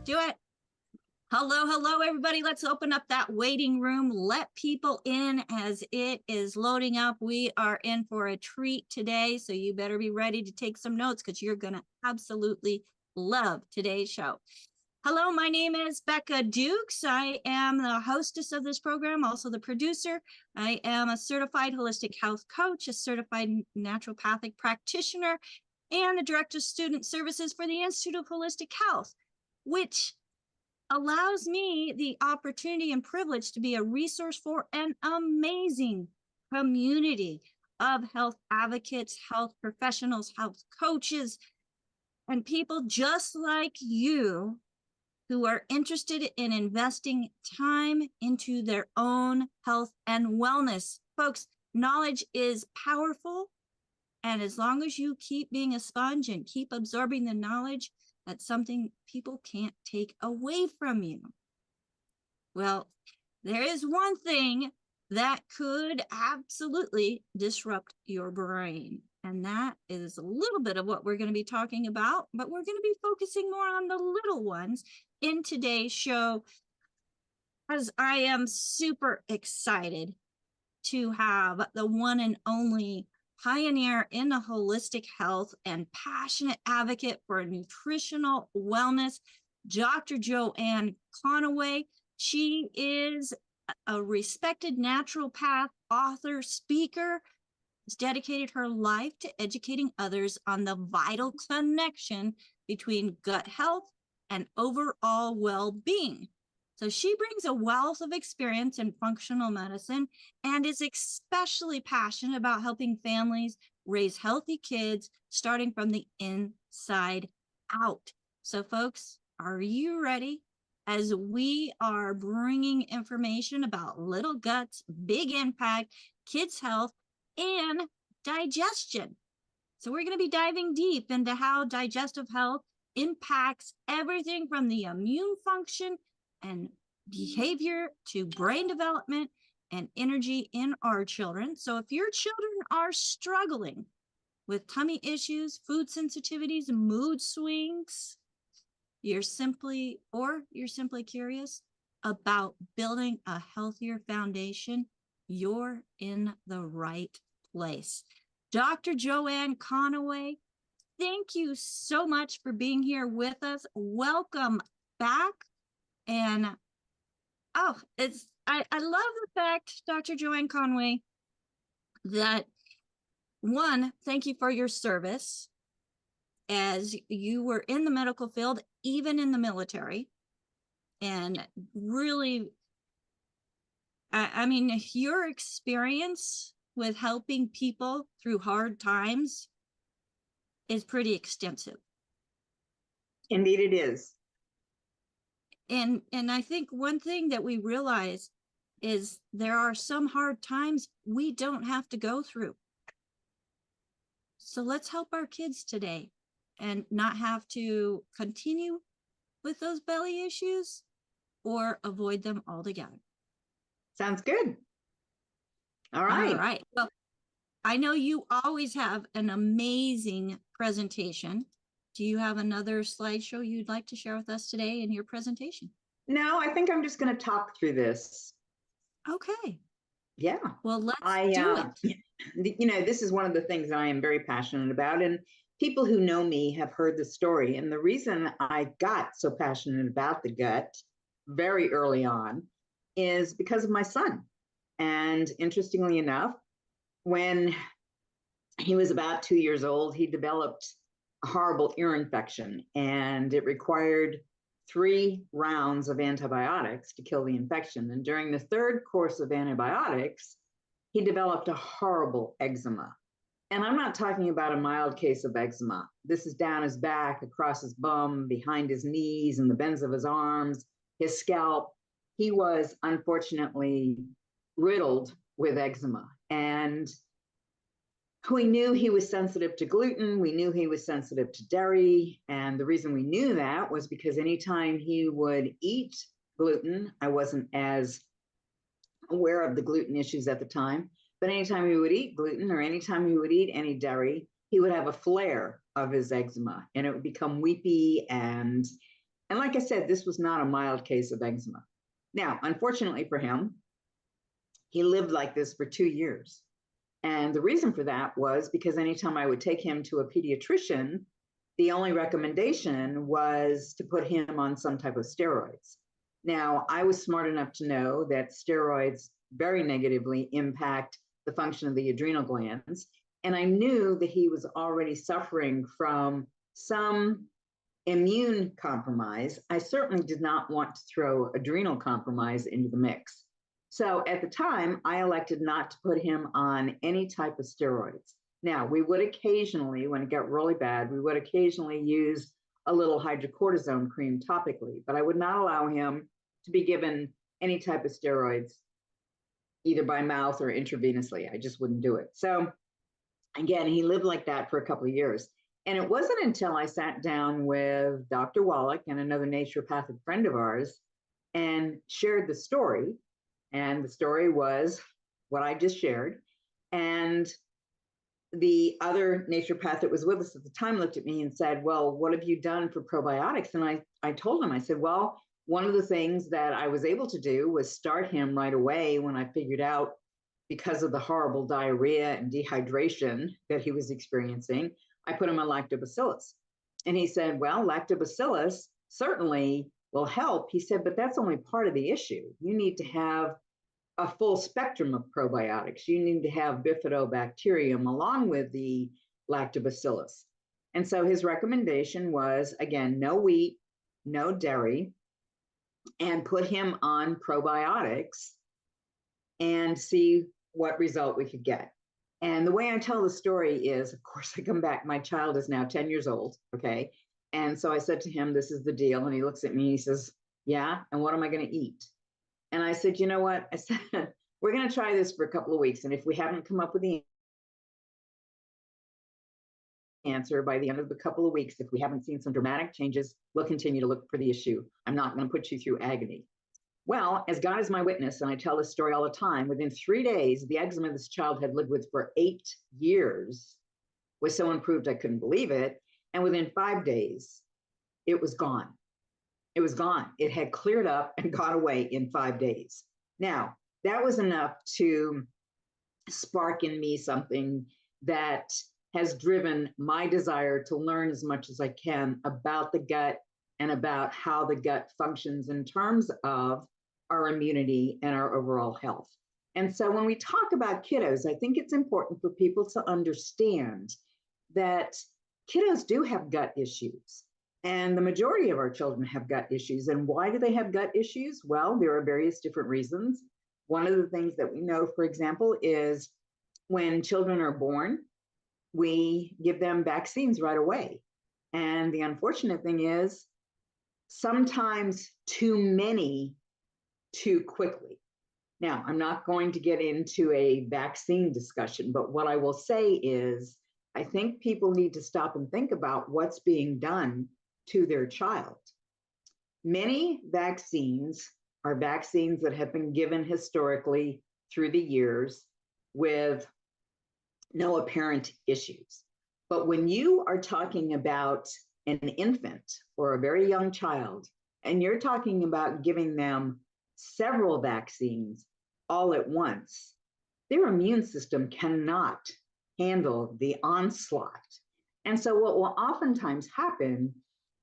Do it. Hello, hello, everybody. Let's open up that waiting room. Let people in as it is loading up. We are in for a treat today, so you better be ready to take some notes because you're going to absolutely love today's show. Hello, my name is Becca Dukes. I am the hostess of this program, also the producer. I am a certified holistic health coach, a certified naturopathic practitioner, and the director of student services for the Institute of Holistic Health, which allows me the opportunity and privilege to be a resource for an amazing community of health advocates, health professionals, health coaches, and people just like you who are interested in investing time into their own health and wellness. Folks, knowledge is powerful. And as long as you keep being a sponge and keep absorbing the knowledge, that's something people can't take away from you. Well, there is one thing that could absolutely disrupt your brain. And that is a little bit of what we're going to be talking about, but we're going to be focusing more on the little ones in today's show, as I am super excited to have the one and only pioneer in the holistic health and passionate advocate for nutritional wellness, Dr. Joanne Conaway. She is a respected naturopath, author, speaker, has dedicated her life to educating others on the vital connection between gut health and overall well-being. So she brings a wealth of experience in functional medicine and is especially passionate about helping families raise healthy kids, starting from the inside out. So folks, are you ready? As we are bringing information about little guts, big impact, kids' health, and digestion. So we're going to be diving deep into how digestive health impacts everything from the immune function and behavior to brain development and energy in our children. So if your children are struggling with tummy issues, food sensitivities, mood swings, you're simply curious about building a healthier foundation, you're in the right place. Dr. Joanne Conaway, thank you so much for being here with us. Welcome back. And I love the fact, Dr. Joanne Conaway, that one, thank you for your service as you were in the medical field, even in the military. And really, I mean, your experience with helping people through hard times is pretty extensive. Indeed, it is. And I think one thing that we realize is there are some hard times we don't have to go through. So let's help our kids today and not have to continue with those belly issues or avoid them altogether. Sounds good. All right. All right. Well, I know you always have an amazing presentation. Do you have another slideshow you'd like to share with us today in your presentation? No, I think I'm just going to talk through this. Okay. Yeah. Well, let's do it. You know, this is one of the things that I am very passionate about, and people who know me have heard the story. And the reason I got so passionate about the gut very early on is because of my son. And interestingly enough, when he was about 2 years old, he developed a horrible ear infection, and it required 3 rounds of antibiotics to kill the infection. And during the 3rd course of antibiotics, he developed a horrible eczema. And I'm not talking about a mild case of eczema. This is down his back, across his bum, behind his knees, and the bends of his arms, his scalp. He was unfortunately riddled with eczema. And we knew he was sensitive to gluten. We knew he was sensitive to dairy. And the reason we knew that was because anytime he would eat gluten, I wasn't as aware of the gluten issues at the time, but anytime he would eat gluten or anytime he would eat any dairy, he would have a flare of his eczema and it would become weepy. And like I said, this was not a mild case of eczema. Now, unfortunately for him, he lived like this for 2 years. And the reason for that was because anytime I would take him to a pediatrician, the only recommendation was to put him on some type of steroids. Now, I was smart enough to know that steroids very negatively impact the function of the adrenal glands. And I knew that he was already suffering from some immune compromise. I certainly did not want to throw adrenal compromise into the mix. So at the time, I elected not to put him on any type of steroids. Now, we would occasionally, when it got really bad, we would occasionally use a little hydrocortisone cream topically, but I would not allow him to be given any type of steroids, either by mouth or intravenously. I just wouldn't do it. So again, he lived like that for a couple of years. And it wasn't until I sat down with Dr. Wallach and another naturopathic friend of ours and shared the story. And the story was what I just shared. And the other naturopath that was with us at the time looked at me and said, well, what have you done for probiotics? And I told him, I said, well, one of the things that I was able to do was start him right away when I figured out, because of the horrible diarrhea and dehydration that he was experiencing, I put him on lactobacillus. And he said, well, lactobacillus certainly will help. He said, but that's only part of the issue. You need to have a full spectrum of probiotics. You need to have bifidobacterium along with the lactobacillus. And so his recommendation was, again, no wheat, no dairy, and put him on probiotics and see what result we could get. And the way I tell the story is, of course, I come back, my child is now 10 years old, okay? And so I said to him, this is the deal. And he looks at me and he says, yeah, and what am I gonna eat? And I said, you know what? I said, we're gonna try this for a couple of weeks. And if we haven't come up with the answer by the end of the couple of weeks, if we haven't seen some dramatic changes, we'll continue to look for the issue. I'm not gonna put you through agony. Well, as God is my witness, and I tell this story all the time, within 3 days, the eczema this child had lived with for 8 years was so improved I couldn't believe it. And within 5 days, it was gone. It was gone. It had cleared up and gone away in 5 days. Now, that was enough to spark in me something that has driven my desire to learn as much as I can about the gut and about how the gut functions in terms of our immunity and our overall health. And so when we talk about kiddos, I think it's important for people to understand that kiddos do have gut issues. And the majority of our children have gut issues. And why do they have gut issues? Well, there are various different reasons. One of the things that we know, for example, is when children are born, we give them vaccines right away. And the unfortunate thing is sometimes too many too quickly. Now, I'm not going to get into a vaccine discussion, but what I will say is I think people need to stop and think about what's being done to their child. Many vaccines are vaccines that have been given historically through the years with no apparent issues. But when you are talking about an infant or a very young child, and you're talking about giving them several vaccines all at once, their immune system cannot handle the onslaught. And so what will oftentimes happen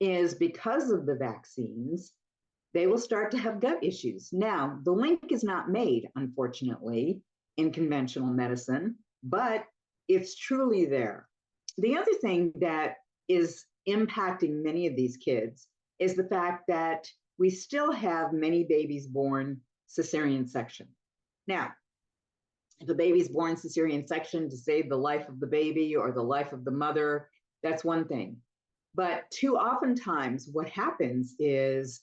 is because of the vaccines, they will start to have gut issues. Now, the link is not made, unfortunately, in conventional medicine, but it's truly there. The other thing that is impacting many of these kids is the fact that we still have many babies born cesarean section. Now, if a baby's born cesarean section to save the life of the baby or the life of the mother, that's one thing. But too oftentimes what happens is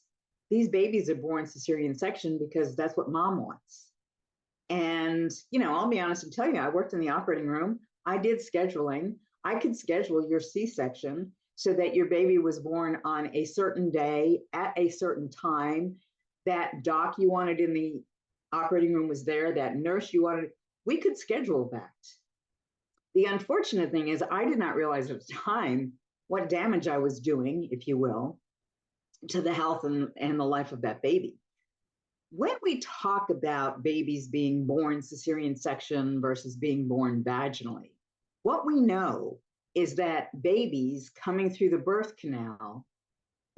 these babies are born cesarean section because that's what mom wants. And, you know, I'll be honest and tell you, I worked in the operating room. I did scheduling. I could schedule your C-section so that your baby was born on a certain day at a certain time. That doc you wanted in the operating room was there, that nurse you wanted, we could schedule that. The unfortunate thing is I did not realize at the time what damage I was doing, if you will, to the health and the life of that baby. When we talk about babies being born cesarean section versus being born vaginally, what we know is that babies coming through the birth canal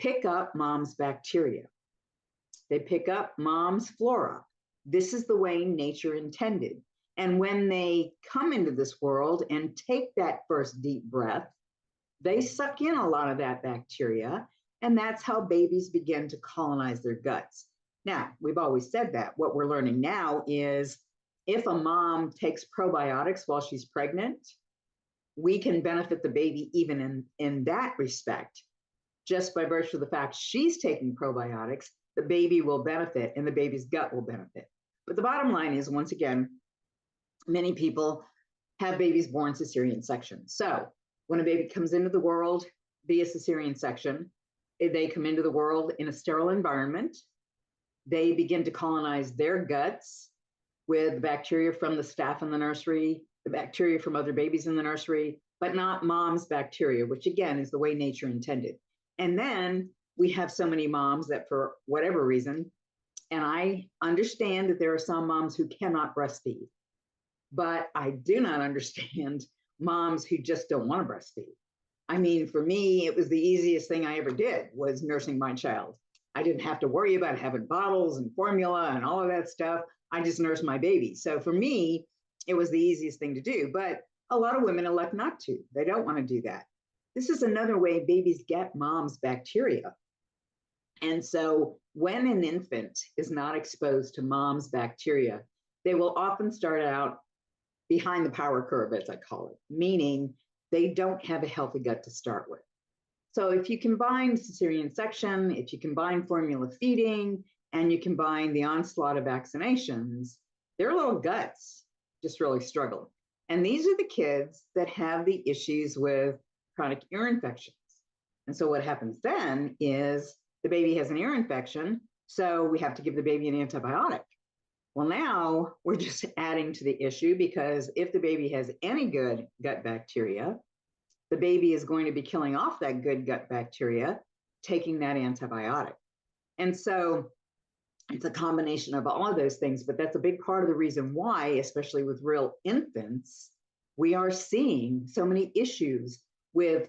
pick up mom's bacteria. They pick up mom's flora. This is the way nature intended. And when they come into this world and take that first deep breath, they suck in a lot of that bacteria, and that's how babies begin to colonize their guts. Now, we've always said that. What we're learning now is if a mom takes probiotics while she's pregnant, we can benefit the baby even in that respect. Just by virtue of the fact she's taking probiotics, the baby will benefit and the baby's gut will benefit. But the bottom line is, once again, many people have babies born cesarean section. So when a baby comes into the world via cesarean section, they come into the world in a sterile environment. They begin to colonize their guts with bacteria from the staff in the nursery, the bacteria from other babies in the nursery, but not mom's bacteria, which again is the way nature intended. And then we have so many moms that for whatever reason, and I understand that there are some moms who cannot breastfeed, but I do not understand moms who just don't want to breastfeed. I mean, for me, it was the easiest thing I ever did was nursing my child. I didn't have to worry about having bottles and formula and all of that stuff. I just nursed my baby. So for me, it was the easiest thing to do. But a lot of women elect not to. They don't want to do that. This is another way babies get mom's bacteria. And so when an infant is not exposed to mom's bacteria, they will often start out behind the power curve, as I call it, meaning they don't have a healthy gut to start with. So if you combine cesarean section, if you combine formula feeding, and you combine the onslaught of vaccinations, their little guts just really struggle. And these are the kids that have the issues with chronic ear infections. And so what happens then is the baby has an ear infection, so we have to give the baby an antibiotic. Well, now we're just adding to the issue, because if the baby has any good gut bacteria, the baby is going to be killing off that good gut bacteria, taking that antibiotic. And so it's a combination of all of those things, but that's a big part of the reason why, especially with real infants, we are seeing so many issues with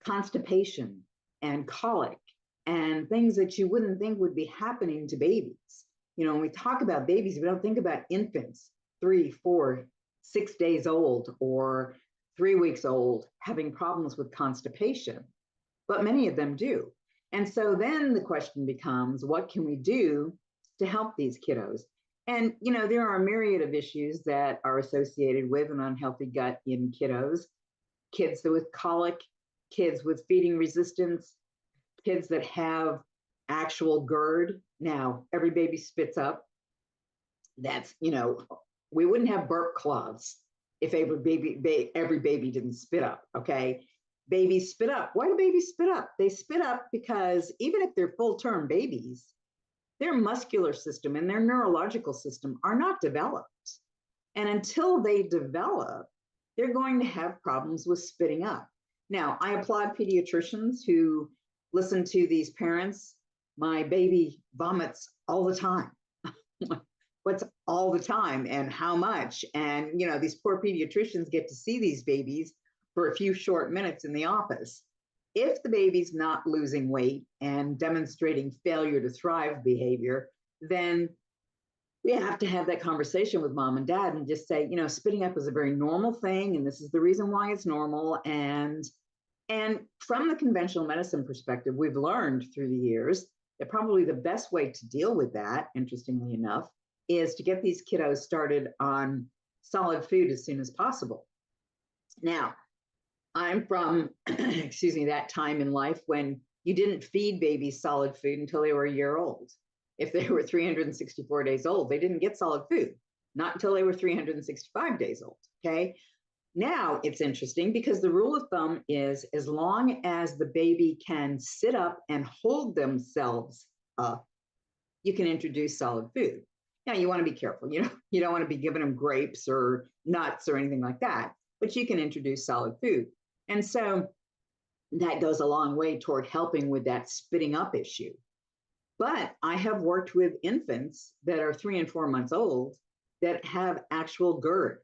constipation and colic and things that you wouldn't think would be happening to babies. You know, when we talk about babies, we don't think about infants 3, 4, 6 days old or 3 weeks old having problems with constipation, but many of them do. And so then the question becomes, what can we do to help these kiddos? And, you know, there are a myriad of issues that are associated with an unhealthy gut in kiddos, kids with colic, kids with feeding resistance, kids that have actual GERD. Now, every baby spits up. That's, you know, we wouldn't have burp cloths if every baby didn't spit up, okay? Babies spit up. Why do babies spit up? They spit up because even if they're full-term babies, their muscular system and their neurological system are not developed. And until they develop, they're going to have problems with spitting up. Now, I applaud pediatricians who listen to these parents. My baby vomits all the time. What's all the time and how much? And, you know, these poor pediatricians get to see these babies for a few short minutes in the office. If the baby's not losing weight and demonstrating failure to thrive behavior, then we have to have that conversation with mom and dad and just say, you know, spitting up is a very normal thing, and this is the reason why it's normal. And from the conventional medicine perspective, we've learned through the years that probably the best way to deal with that, interestingly enough, is to get these kiddos started on solid food as soon as possible. Now, I'm from, excuse me, that time in life when you didn't feed babies solid food until they were a year old. If they were 364 days old, they didn't get solid food, not until they were 365 days old, okay? Now it's interesting because the rule of thumb is as long as the baby can sit up and hold themselves up, you can introduce solid food. Now you want to be careful. You don't want to be giving them grapes or nuts or anything like that, but you can introduce solid food. And so that goes a long way toward helping with that spitting up issue. But I have worked with infants that are 3 and 4 months old that have actual GERD,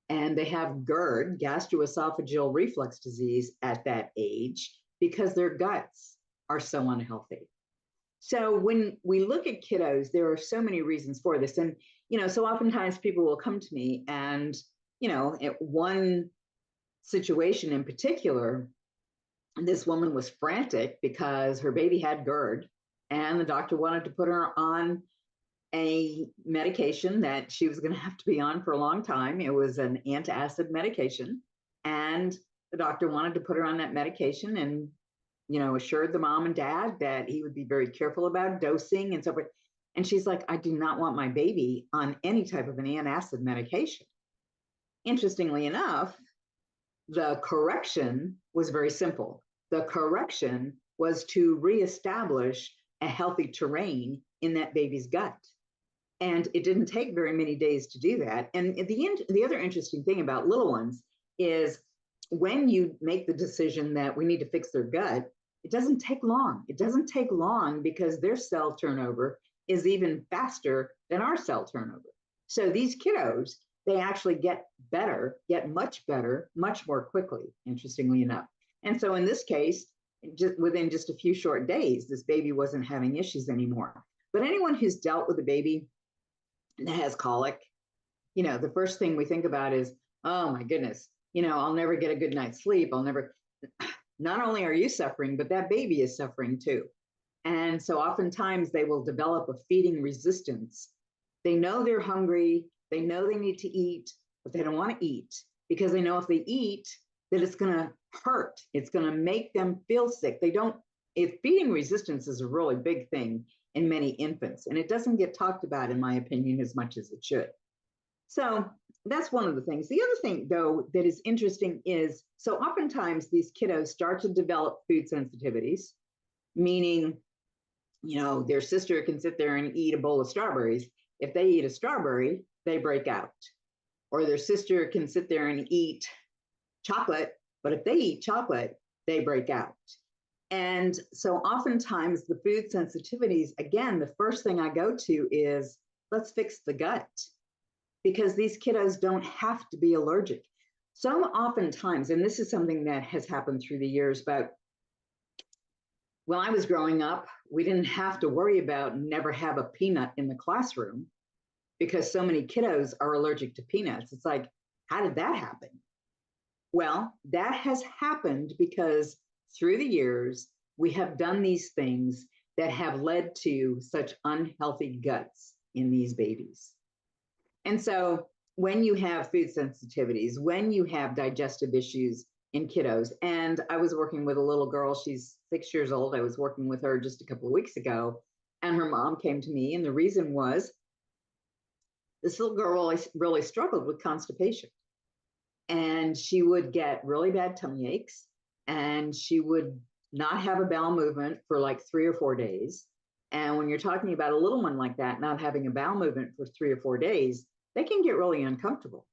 and they have GERD, gastroesophageal reflux disease, at that age because their guts are so unhealthy. So when we look at kiddos, there are so many reasons for this. And, so oftentimes people will come to me and, at one situation in particular, this woman was frantic because her baby had GERD and the doctor wanted to put her on a medication that she was going to have to be on for a long time. It was an antacid medication. And the doctor wanted to put her on that medication and, assured the mom and dad that he would be very careful about dosing and so forth. And she's like, I do not want my baby on any type of an antacid medication. Interestingly enough, the correction was very simple. The correction was to reestablish a healthy terrain in that baby's gut. And it didn't take very many days to do that. And the other interesting thing about little ones is when you make the decision that we need to fix their gut, it doesn't take long. It doesn't take long because their cell turnover is even faster than our cell turnover. So these kiddos, they actually get better, get much better, much more quickly, interestingly enough. And so in this case, within just a few short days, this baby wasn't having issues anymore. But anyone who's dealt with a baby that has colic, the first thing we think about is, oh my goodness, I'll never get a good night's sleep. Not only are you suffering, but that baby is suffering too. And so oftentimes they will develop a feeding resistance. They know they're hungry, they know they need to eat, but they don't want to eat because they know if they eat, that it's going to hurt. It's going to make them feel sick. Feeding resistance is a really big thing in many infants, and it doesn't get talked about, in my opinion, as much as it should. So that's one of the things. The other thing, though, that is interesting is, so oftentimes these kiddos start to develop food sensitivities, meaning, their sister can sit there and eat a bowl of strawberries. If they eat a strawberry, they break out. Or their sister can sit there and eat chocolate, but if they eat chocolate, they break out. And so oftentimes the food sensitivities, again, the first thing I go to is, let's fix the gut, because these kiddos don't have to be allergic. So oftentimes, and this is something that has happened through the years, but when I was growing up, we didn't have to worry about never have a peanut in the classroom because so many kiddos are allergic to peanuts. It's like, how did that happen? Well, that has happened because through the years, we have done these things that have led to such unhealthy guts in these babies. And so when you have food sensitivities, when you have digestive issues in kiddos, and I was working with a little girl, she's 6 years old. I was working with her just a couple of weeks ago, and her mom came to me, and the reason was this little girl really struggled with constipation. And she would get really bad tummy aches, and she would not have a bowel movement for like 3 or 4 days. And when you're talking about a little one like that, not having a bowel movement for 3 or 4 days, they can get really uncomfortable.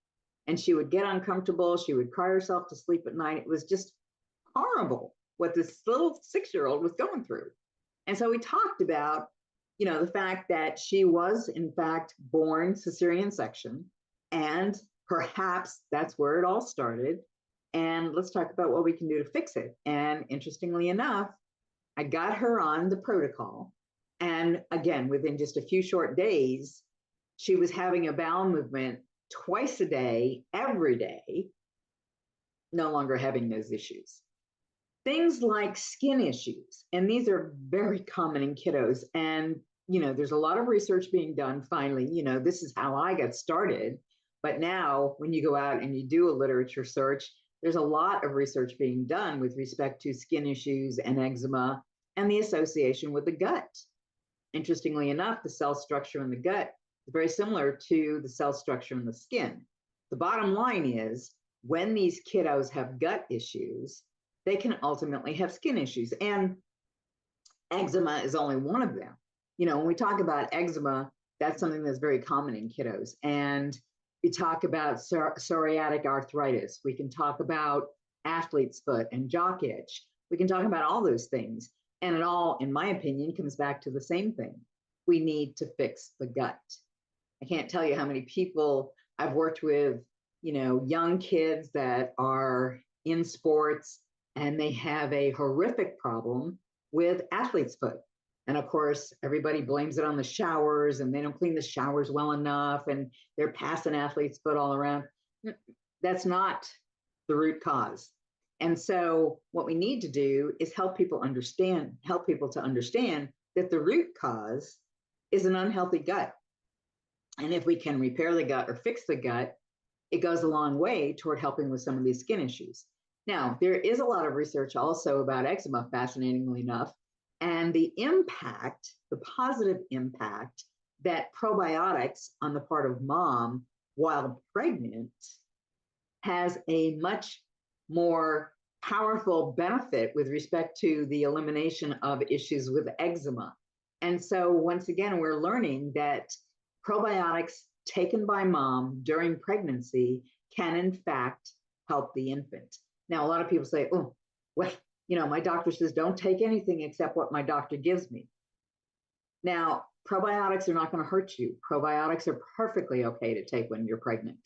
And she would get uncomfortable. She would cry herself to sleep at night. It was just horrible what this little 6-year-old was going through. And so we talked about, the fact that she was in fact born cesarean section, and perhaps that's where it all started. And let's talk about what we can do to fix it. And interestingly enough, I got her on the protocol. And again, within just a few short days, she was having a bowel movement twice a day, every day, no longer having those issues. Things like skin issues, and these are very common in kiddos. And, there's a lot of research being done finally. This is how I got started. But now when you go out and you do a literature search, there's a lot of research being done with respect to skin issues and eczema and the association with the gut. Interestingly enough, the cell structure in the gut is very similar to the cell structure in the skin. The bottom line is, when these kiddos have gut issues, they can ultimately have skin issues. And eczema is only one of them. When we talk about eczema, that's something that's very common in kiddos. And we talk about psoriatic arthritis. We can talk about athlete's foot and jock itch. We can talk about all those things. And it all, in my opinion, comes back to the same thing. We need to fix the gut. I can't tell you how many people I've worked with, young kids that are in sports and they have a horrific problem with athlete's foot. And of course, everybody blames it on the showers and they don't clean the showers well enough and they're passing athlete's foot all around. That's not the root cause. And so what we need to do is help people to understand that the root cause is an unhealthy gut. And if we can repair the gut or fix the gut, it goes a long way toward helping with some of these skin issues. Now, there is a lot of research also about eczema, fascinatingly enough, and the positive impact that probiotics on the part of mom while pregnant has a much more powerful benefit with respect to the elimination of issues with eczema. And so once again, we're learning that probiotics taken by mom during pregnancy can in fact help the infant. Now, a lot of people say, oh, well, my doctor says don't take anything except what my doctor gives me. Now, probiotics are not going to hurt you. Probiotics are perfectly okay to take when you're pregnant.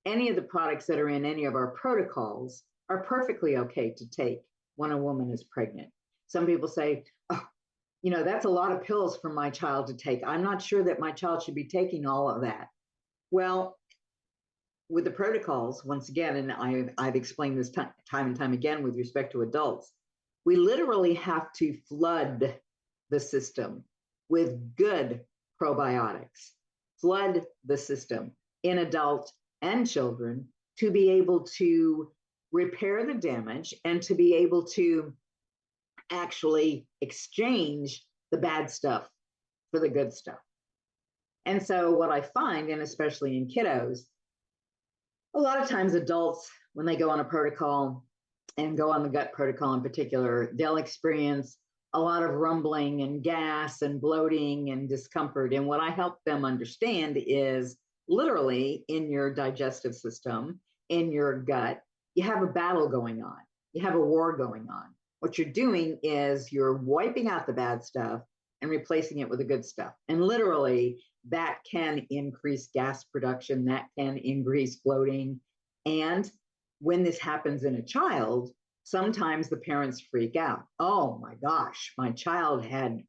Any of the products that are in any of our protocols are perfectly okay to take when a woman is pregnant. Some people say, oh, that's a lot of pills for my child to take. I'm not sure that my child should be taking all of that. Well, with the protocols, once again, and I've explained this time and time again with respect to adults, we literally have to flood the system with good probiotics, flood the system in adults and children to be able to repair the damage and to be able to actually exchange the bad stuff for the good stuff. And so what I find, and especially in kiddos, a lot of times adults, when they go on a protocol and go on the gut protocol in particular, they'll experience a lot of rumbling and gas and bloating and discomfort. And what I help them understand is literally in your digestive system, in your gut, you have a battle going on. You have a war going on. What you're doing is you're wiping out the bad stuff and replacing it with the good stuff. And literally, that can increase gas production, that can increase bloating. And when this happens in a child, sometimes the parents freak out. Oh my gosh, my child had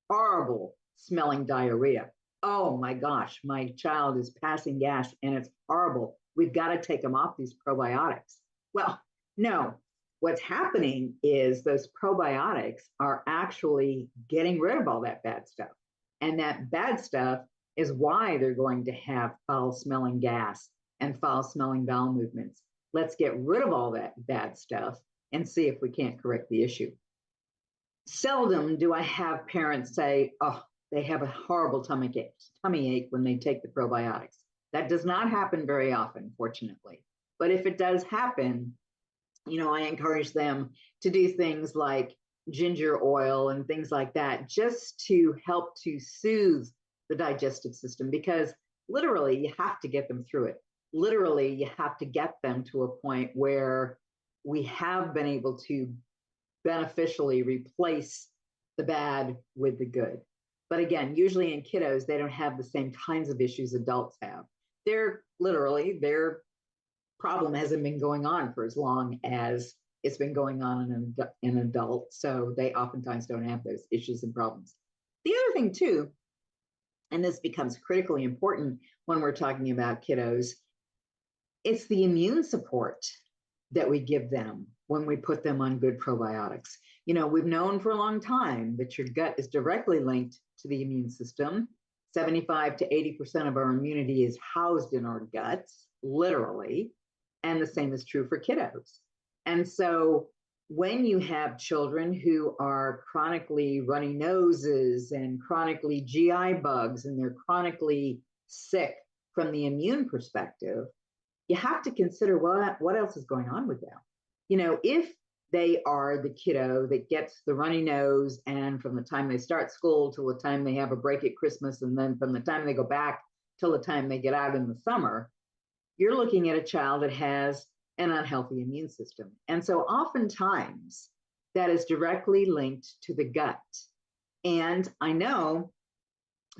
horrible smelling diarrhea. Oh my gosh, my child is passing gas and it's horrible. We've got to take them off these probiotics. Well, no. What's happening is those probiotics are actually getting rid of all that bad stuff. And that bad stuff is why they're going to have foul-smelling gas and foul-smelling bowel movements. Let's get rid of all that bad stuff and see if we can't correct the issue. Seldom do I have parents say, oh, they have a horrible tummy ache when they take the probiotics. That does not happen very often, fortunately. But if it does happen, I encourage them to do things like ginger oil and things like that, just to help to soothe the digestive system, because literally you have to get them through it. Literally, you have to get them to a point where we have been able to beneficially replace the bad with the good. But again, usually in kiddos, they don't have the same kinds of issues adults have. Their problem hasn't been going on for as long as it's been going on in an adult. So they oftentimes don't have those issues and problems. The other thing too, and this becomes critically important when we're talking about kiddos, it's the immune support that we give them when we put them on good probiotics. We've known for a long time that your gut is directly linked to the immune system. 75 to 80% of our immunity is housed in our guts, literally. And the same is true for kiddos. And so when you have children who are chronically runny noses and chronically GI bugs, and they're chronically sick from the immune perspective, you have to consider what else is going on with them. If they are the kiddo that gets the runny nose, and from the time they start school till the time they have a break at Christmas, and then from the time they go back till the time they get out in the summer, you're looking at a child that has an unhealthy immune system. And so oftentimes that is directly linked to the gut. And I know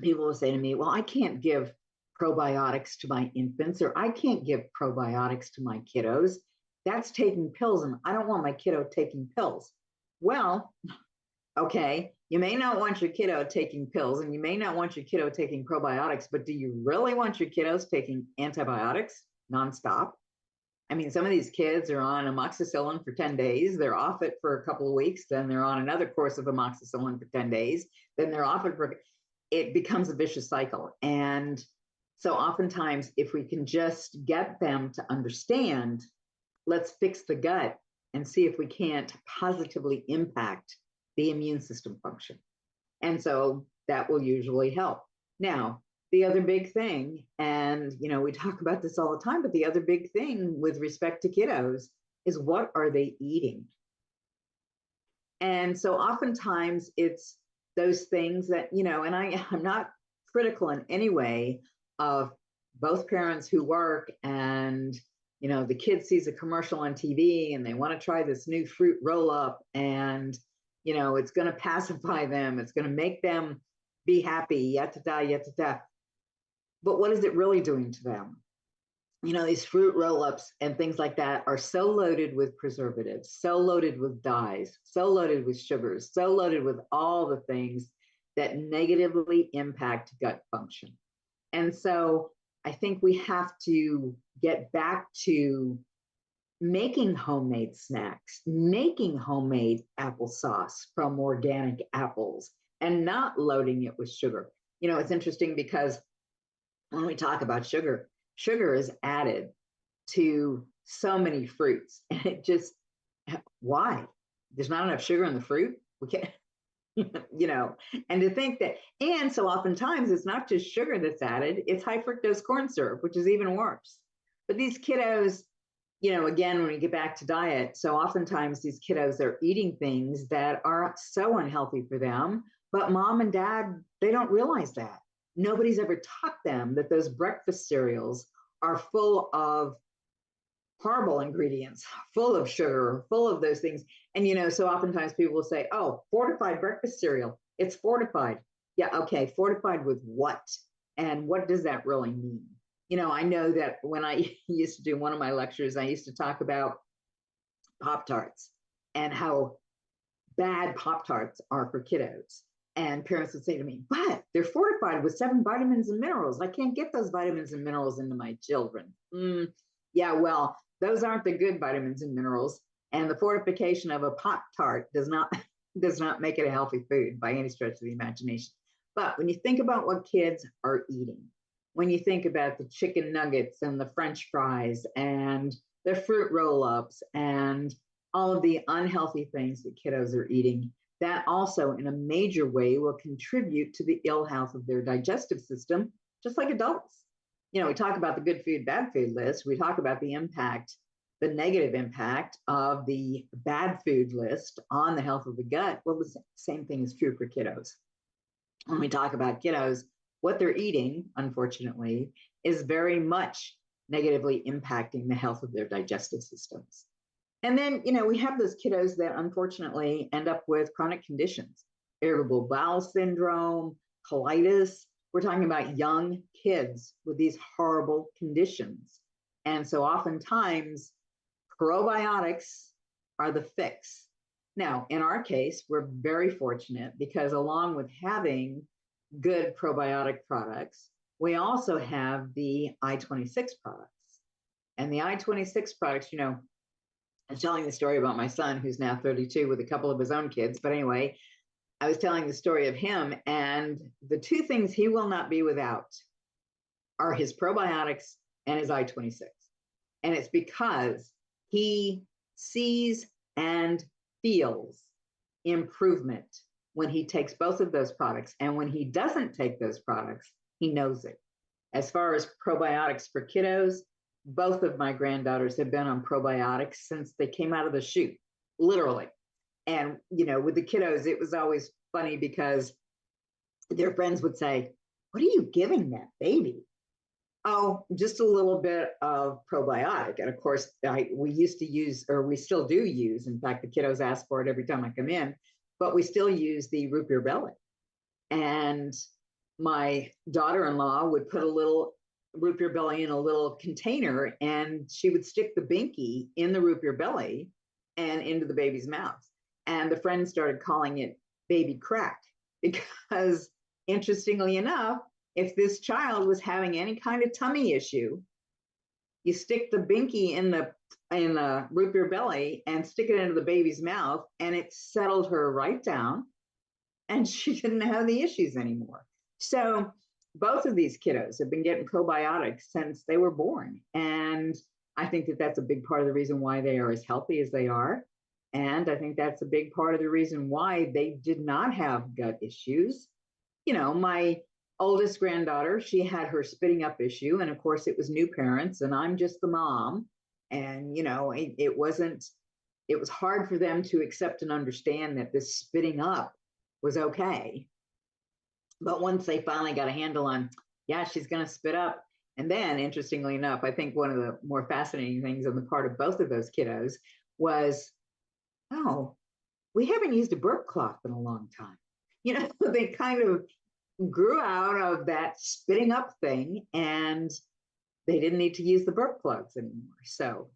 people will say to me, well, I can't give probiotics to my infants, or I can't give probiotics to my kiddos. That's taking pills, and I don't want my kiddo taking pills. Well, okay, you may not want your kiddo taking pills, and you may not want your kiddo taking probiotics, but do you really want your kiddos taking antibiotics nonstop? I mean, some of these kids are on amoxicillin for 10 days. They're off it for a couple of weeks. Then they're on another course of amoxicillin for 10 days. Then they're off it for, it becomes a vicious cycle. And so oftentimes, if we can just get them to understand, let's fix the gut and see if we can't positively impact the immune system function. And so that will usually help. Now, the other big thing, and we talk about this all the time, but the other big thing with respect to kiddos is, what are they eating? And so oftentimes it's those things that, and I'm not critical in any way of both parents who work, and the kid sees a commercial on TV and they want to try this new fruit roll up, and it's going to pacify them, it's going to make them be happy, yata. But what is it really doing to them? These fruit roll-ups and things like that are so loaded with preservatives, so loaded with dyes, so loaded with sugars, so loaded with all the things that negatively impact gut function. And so I think we have to get back to making homemade snacks, making homemade applesauce from organic apples, and not loading it with sugar. It's interesting because when we talk about sugar, sugar is added to so many fruits, and it just, why? There's not enough sugar in the fruit? We can't, and to think that, and so oftentimes it's not just sugar that's added, it's high fructose corn syrup, which is even worse. But these kiddos, again, when we get back to diet, so oftentimes these kiddos are eating things that are so unhealthy for them, but mom and dad, they don't realize that. Nobody's ever taught them that those breakfast cereals are full of horrible ingredients, full of sugar, full of those things. And, so oftentimes people will say, oh, fortified breakfast cereal, it's fortified. Yeah, okay, fortified with what? And what does that really mean? I know that when I used to do one of my lectures, I used to talk about Pop-Tarts and how bad Pop-Tarts are for kiddos. And parents would say to me, but they're fortified with 7 vitamins and minerals. I can't get those vitamins and minerals into my children. Yeah, well, those aren't the good vitamins and minerals. And the fortification of a Pop-Tart does not make it a healthy food by any stretch of the imagination. But when you think about what kids are eating, when you think about the chicken nuggets and the French fries and the fruit roll-ups and all of the unhealthy things that kiddos are eating, that also in a major way will contribute to the ill health of their digestive system, just like adults. We talk about the good food, bad food list. We talk about the impact, the negative impact of the bad food list on the health of the gut. Well, the same thing is true for kiddos. When we talk about kiddos, what they're eating, unfortunately, is very much negatively impacting the health of their digestive systems. And then, we have those kiddos that unfortunately end up with chronic conditions, irritable bowel syndrome, colitis. We're talking about young kids with these horrible conditions. And so oftentimes probiotics are the fix. Now, in our case, we're very fortunate because along with having good probiotic products, we also have the I-26 products. And the I-26 products, I was telling the story about my son, who's now 32 with a couple of his own kids. But anyway, I was telling the story of him, and the 2 things he will not be without are his probiotics and his I-26. And it's because he sees and feels improvement when he takes both of those products. And when he doesn't take those products, he knows it. As far as probiotics for kiddos, both of my granddaughters have been on probiotics since they came out of the chute, literally. And, with the kiddos, it was always funny because their friends would say, what are you giving that baby? Oh, just a little bit of probiotic. And of course, we used to use, or we still do use, in fact, the kiddos ask for it every time I come in, but we still use the root beer belly. And my daughter-in-law would put a little root beer belly in a little container, and she would stick the binky in the root beer belly and into the baby's mouth. And the friends started calling it baby crack because, interestingly enough, if this child was having any kind of tummy issue, you stick the binky in the root beer belly and stick it into the baby's mouth, and it settled her right down, and she didn't have the issues anymore. So both of these kiddos have been getting probiotics since they were born, and I think that that's a big part of the reason why they are as healthy as they are. And I think that's a big part of the reason why they did not have gut issues. My oldest granddaughter, she had her spitting up issue. And of course, it was new parents, and I'm just the mom. And, it was hard for them to accept and understand that this spitting up was okay. But once they finally got a handle on, yeah, she's going to spit up. And then, interestingly enough, I think one of the more fascinating things on the part of both of those kiddos was, oh, we haven't used a burp cloth in a long time. They kind of grew out of that spitting up thing, and they didn't need to use the burp plugs anymore. So,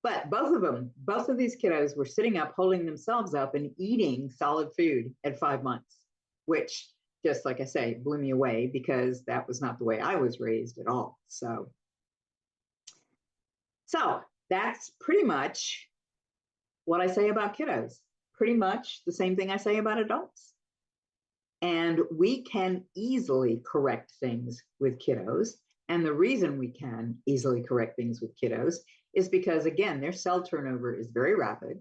but both of these kiddos were sitting up, holding themselves up, and eating solid food at 5 months, which, just like I say, blew me away because that was not the way I was raised at all. So that's pretty much what I say about kiddos. Pretty much the same thing I say about adults. And we can easily correct things with kiddos. And the reason we can easily correct things with kiddos is because, again, their cell turnover is very rapid,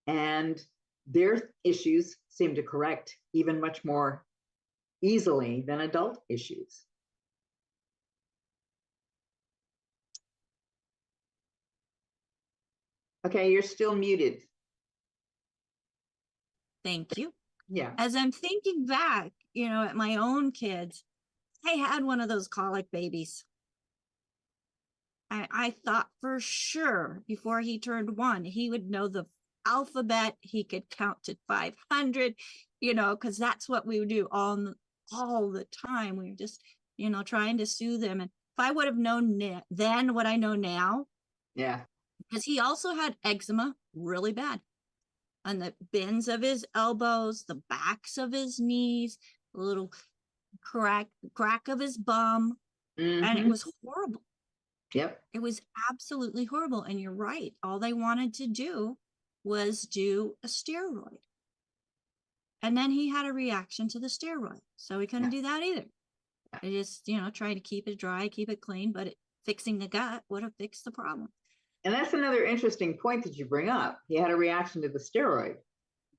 and their issues seem to correct even much more easily than adult issues. Okay, you're still muted. Thank you. Yeah. As I'm thinking back, at my own kids, I had one of those colic babies. I thought for sure before he turned 1, he would know the alphabet. He could count to 500, because that's what we would do all the time. We were just, trying to soothe him. And if I would have known then what I know now, yeah, because he also had eczema really bad on the bends of his elbows, the backs of his knees, a little crack of his bum. mm-hmm. And it was horrible. Yep. It was absolutely horrible. And you're right. All they wanted to do was do a steroid. And then he had a reaction to the steroid. So he couldn't do that either. They just, try to keep it dry, keep it clean, but fixing the gut would have fixed the problem. And that's another interesting point that you bring up. He had a reaction to the steroid.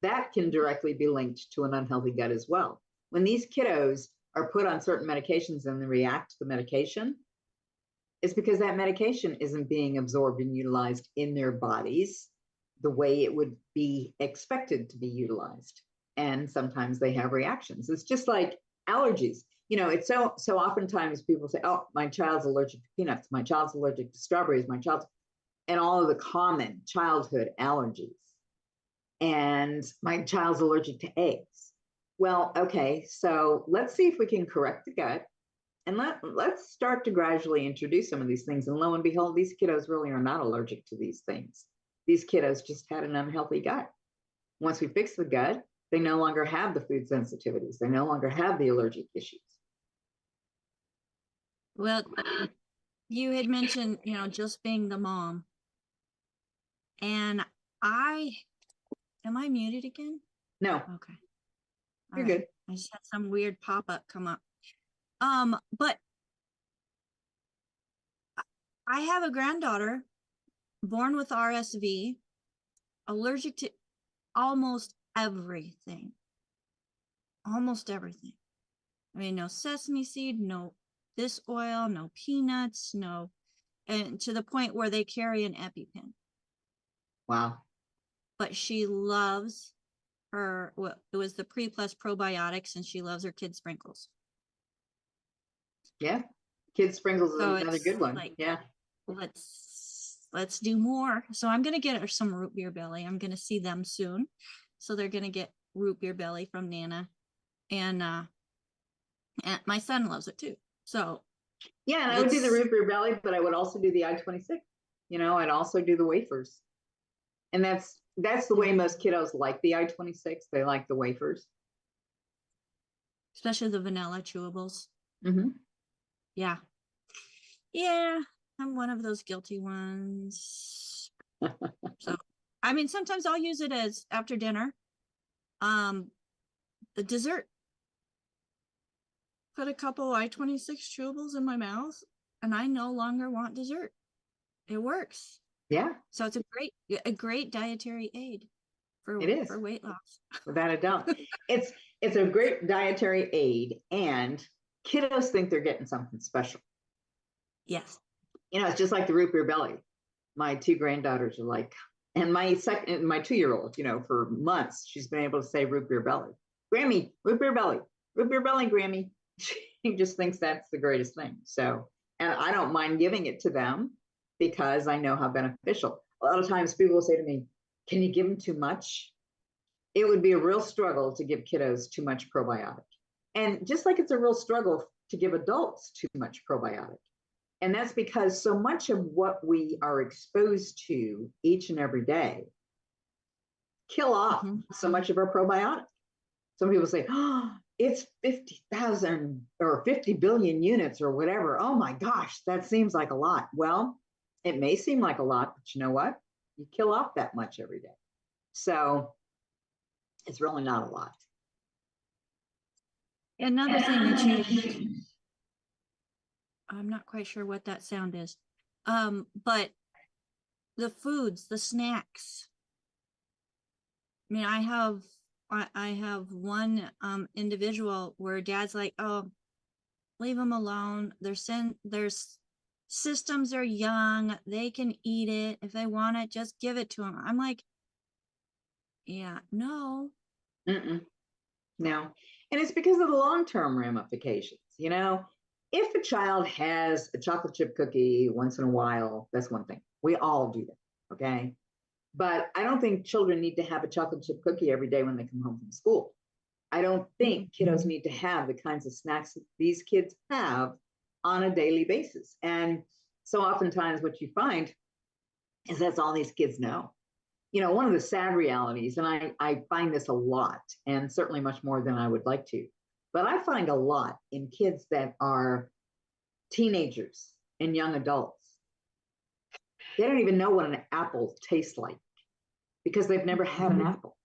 That can directly be linked to an unhealthy gut as well. When these kiddos are put on certain medications and they react to the medication, it's because that medication isn't being absorbed and utilized in their bodies the way it would be expected to be utilized. And sometimes they have reactions. It's just like allergies. It's so oftentimes people say, oh, my child's allergic to peanuts, my child's allergic to strawberries, and all of the common childhood allergies. And my child's allergic to eggs. Well, okay, so let's see if we can correct the gut, and let's start to gradually introduce some of these things. And lo and behold, these kiddos really are not allergic to these things. These kiddos just had an unhealthy gut. Once we fix the gut, they no longer have the food sensitivities. They no longer have the allergic issues. Well, you had mentioned, just being the mom. And am I muted again? No. Okay. You're good. I just had some weird pop-up come up. But I have a granddaughter born with RSV, allergic to almost everything. Almost everything. I mean, no sesame seed, no this oil, no peanuts, and to the point where they carry an EpiPen. Wow. But she loves it was the Pre Plus probiotics, and she loves her kid sprinkles. Yeah. Kid sprinkles is So another it's good one. like, Yeah. let's do more. So I'm gonna get her some root beer belly. I'm gonna see them soon. So they're gonna get root beer belly from Nana. And my son loves it too. So Yeah, and I would do the root beer belly, but I would also do the I-26. I'd also do the wafers. And that's the way most kiddos like the I-26. They like the wafers. Especially the vanilla chewables. Mm-hmm. Yeah. Yeah, I'm one of those guilty ones. So, I mean, sometimes I'll use it as after dinner. The dessert. Put a couple I-26 chewables in my mouth, and I no longer want dessert. It works. Yeah. So it's a great dietary aid for weight loss. Without a doubt. It's a great dietary aid, and kiddos think they're getting something special. Yes. It's just like the root beer belly. My two granddaughters are like, and my 2-year-old, for months, she's been able to say root beer belly. Grammy, root beer belly, Grammy. She just thinks that's the greatest thing. So, and I don't mind giving it to them because I know how beneficial. A lot of times people will say to me, can you give them too much? It would be a real struggle to give kiddos too much probiotic. And just like it's a real struggle to give adults too much probiotic. And that's because so much of what we are exposed to each and every day kill off so much of our probiotic. Some people say, oh, it's 50,000 or 50 billion units or whatever. Oh my gosh, that seems like a lot. Well, it may seem like a lot, but you know what? You kill off that much every day. So it's really not a lot. Another thing that you, I'm not quite sure what that sound is, but the foods, the snacks. I mean, I have one individual where dad's like, oh, leave them alone. Their systems are young. They can eat it. If they want it, just give it to them. I'm like, yeah, no. No. And it's because of the long-term ramifications. If a child has a chocolate chip cookie once in a while, that's one thing. We all do that. Okay. But I don't think children need to have a chocolate chip cookie every day when they come home from school. I don't think kiddos need to have the kinds of snacks that these kids have on a daily basis. And so oftentimes what you find is that's all these kids know. One of the sad realities, and I find this a lot, and certainly much more than I would like to, but I find a lot in kids that are teenagers and young adults. They don't even know what an apple tastes like because they've never had an apple.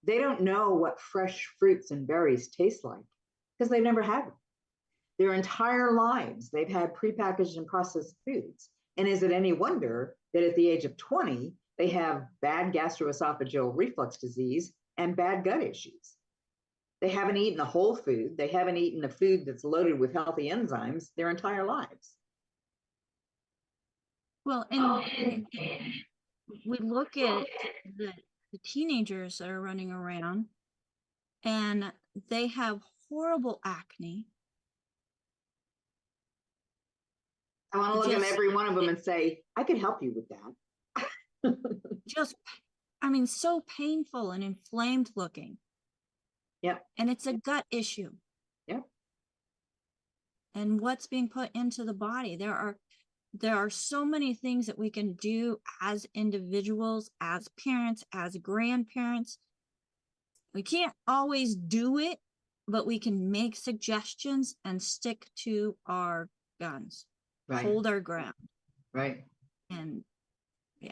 They don't know what fresh fruits and berries taste like because they've never had them. Their entire lives, they've had prepackaged and processed foods. And is it any wonder that at the age of 20, they have bad gastroesophageal reflux disease and bad gut issues? They haven't eaten a whole food. They haven't eaten a food that's loaded with healthy enzymes their entire lives. Well, and we look at the teenagers that are running around and they have horrible acne. I want to look at every one of them and say, I could help you with that. So painful and inflamed looking. Yep. And it's a gut issue. Yep. And what's being put into the body. There are so many things that we can do as individuals, as parents, as grandparents. We can't always do it, but we can make suggestions and stick to our guns. Right. Hold our ground. Right. And yeah.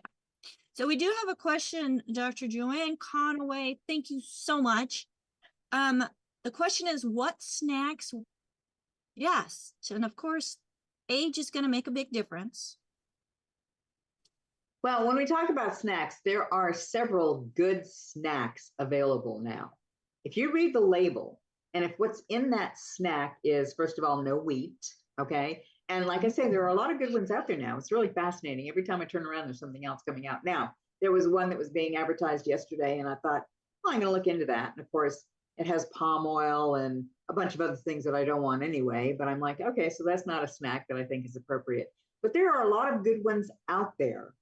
So we do have a question, Dr. Joanne Conaway. Thank you so much. The question is, what snacks? Yes. And of course, age is going to make a big difference. Well, when we talk about snacks, there are several good snacks available now. If you read the label, and if what's in that snack is, first of all, no wheat, okay? And like I say, there are a lot of good ones out there now. It's really fascinating. Every time I turn around, there's something else coming out. Now, there was one that was being advertised yesterday, and I thought, well, I'm going to look into that. And of course, it has palm oil and a bunch of other things that I don't want anyway. But I'm like, okay, so that's not a snack that I think is appropriate. But there are a lot of good ones out there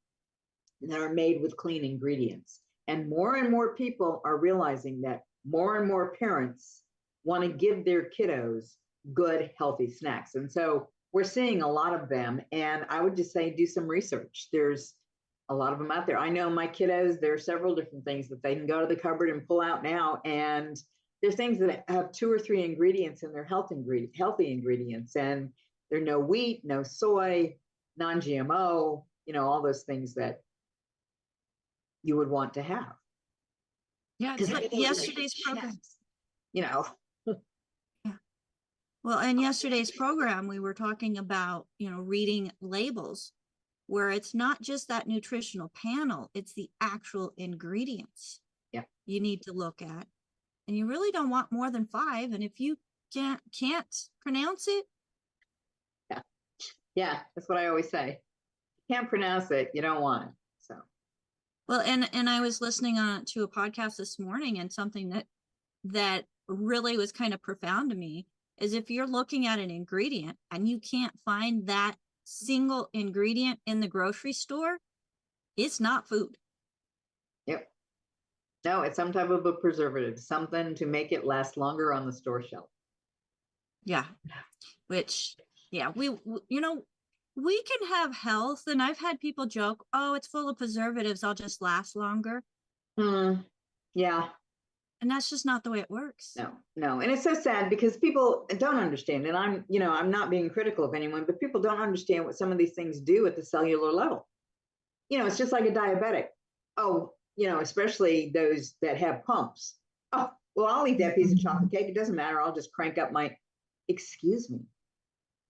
that are made with clean ingredients. And more people are realizing that more and more parents want to give their kiddos good, healthy snacks. And so we're seeing a lot of them. And I would just say do some research. There's a lot of them out there. I know my kiddos, there are several different things that they can go to the cupboard and pull out now. And there's things that have 2 or 3 ingredients in their healthy ingredients. And there are no wheat, no soy, non-GMO, all those things that you would want to have. Yeah, it's like yesterday's program. Yeah. Well, in yesterday's program, we were talking about, reading labels, where it's not just that nutritional panel, it's the actual ingredients. Yeah. You need to look at. And you really don't want more than 5. And if you can't pronounce it. Yeah, that's what I always say. Can't pronounce it, you don't want it. So. Well, and I was listening to a podcast this morning, and something that really was kind of profound to me is if you're looking at an ingredient and you can't find that single ingredient in the grocery store, it's not food. Yep. No, it's some type of a preservative, something to make it last longer on the store shelf. Yeah. Which, yeah, we can have health. And I've had people joke, oh, it's full of preservatives, I'll just last longer. Yeah. And that's just not the way it works. No. And it's so sad because people don't understand. And I'm not being critical of anyone, but people don't understand what some of these things do at the cellular level. It's just like a diabetic. Oh, especially those that have pumps. Oh, well, I'll eat that piece of chocolate cake. It doesn't matter. I'll just crank up excuse me.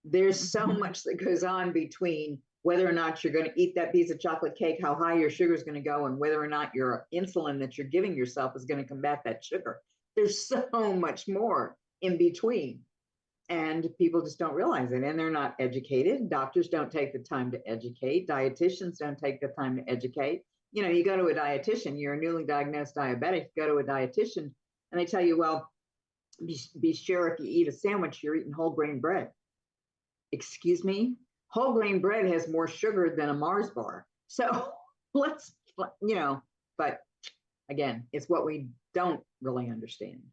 There's so much that goes on between whether or not you're going to eat that piece of chocolate cake, how high your sugar is going to go, and whether or not your insulin that you're giving yourself is going to combat that sugar. There's so much more in between. And people just don't realize it. And they're not educated. Doctors don't take the time to educate. Dietitians don't take the time to educate. You go to a dietitian, you're a newly diagnosed diabetic, you go to a dietitian and they tell you, well, be sure if you eat a sandwich, you're eating whole grain bread. Excuse me? Whole grain bread has more sugar than a Mars bar. So but again, it's what we don't really understand.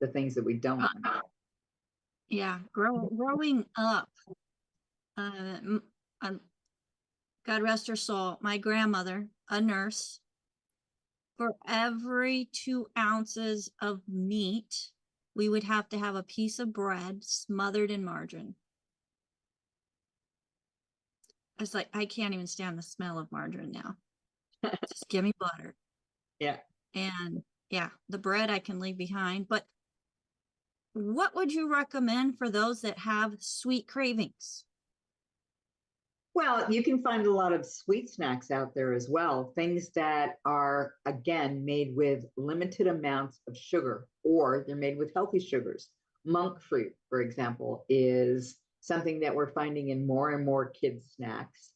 The things that we don't understand. Yeah, growing up, God rest her soul, my grandmother, a nurse, for every 2 ounces of meat, we would have to have a piece of bread smothered in margarine. I was like, I can't even stand the smell of margarine now. Just give me butter. Yeah. And yeah, the bread I can leave behind. But what would you recommend for those that have sweet cravings? Well, you can find a lot of sweet snacks out there as well. Things that are, again, made with limited amounts of sugar, or they're made with healthy sugars. Monk fruit, for example, is something that we're finding in more and more kids' snacks.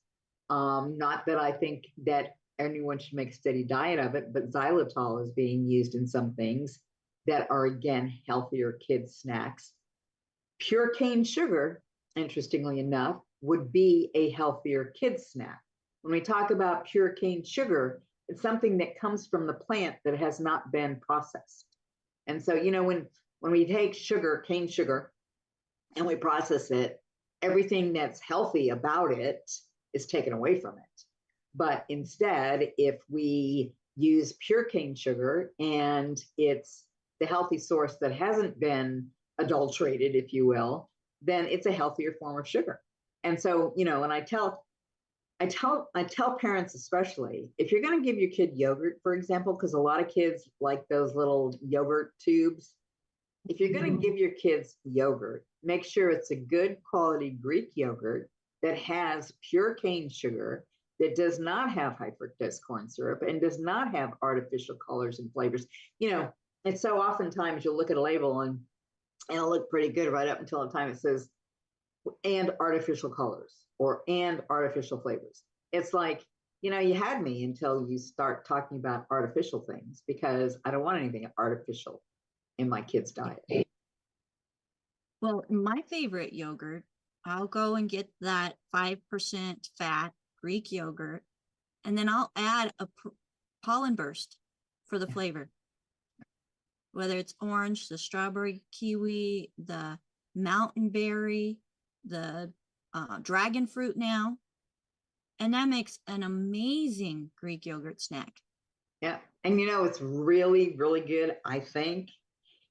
Not that I think that anyone should make a steady diet of it, but xylitol is being used in some things that are, again, healthier kids' snacks. Pure cane sugar, interestingly enough, would be a healthier kids' snack. When we talk about pure cane sugar, it's something that comes from the plant that has not been processed. And so, when we take sugar, cane sugar, and we process it, everything that's healthy about it is taken away from it. But instead, if we use pure cane sugar and it's the healthy source that hasn't been adulterated, if you will, then it's a healthier form of sugar. And so, when I tell parents, especially, if you're going to give your kid yogurt, for example, because a lot of kids like those little yogurt tubes, if you're going to give your kids yogurt, make sure it's a good quality Greek yogurt that has pure cane sugar, that does not have high fructose corn syrup, and does not have artificial colors and flavors. It's so oftentimes you'll look at a label and it'll look pretty good right up until the time it says, and artificial colors or and artificial flavors. It's like, you had me until you start talking about artificial things, because I don't want anything artificial in my kids' diet. Well, my favorite yogurt, I'll go and get that 5% fat Greek yogurt, and then I'll add a pollen burst for the flavor. Whether it's orange, the strawberry, kiwi, the mountain berry, the dragon fruit now. And that makes an amazing Greek yogurt snack. Yeah. And you know, it's really, really good, I think,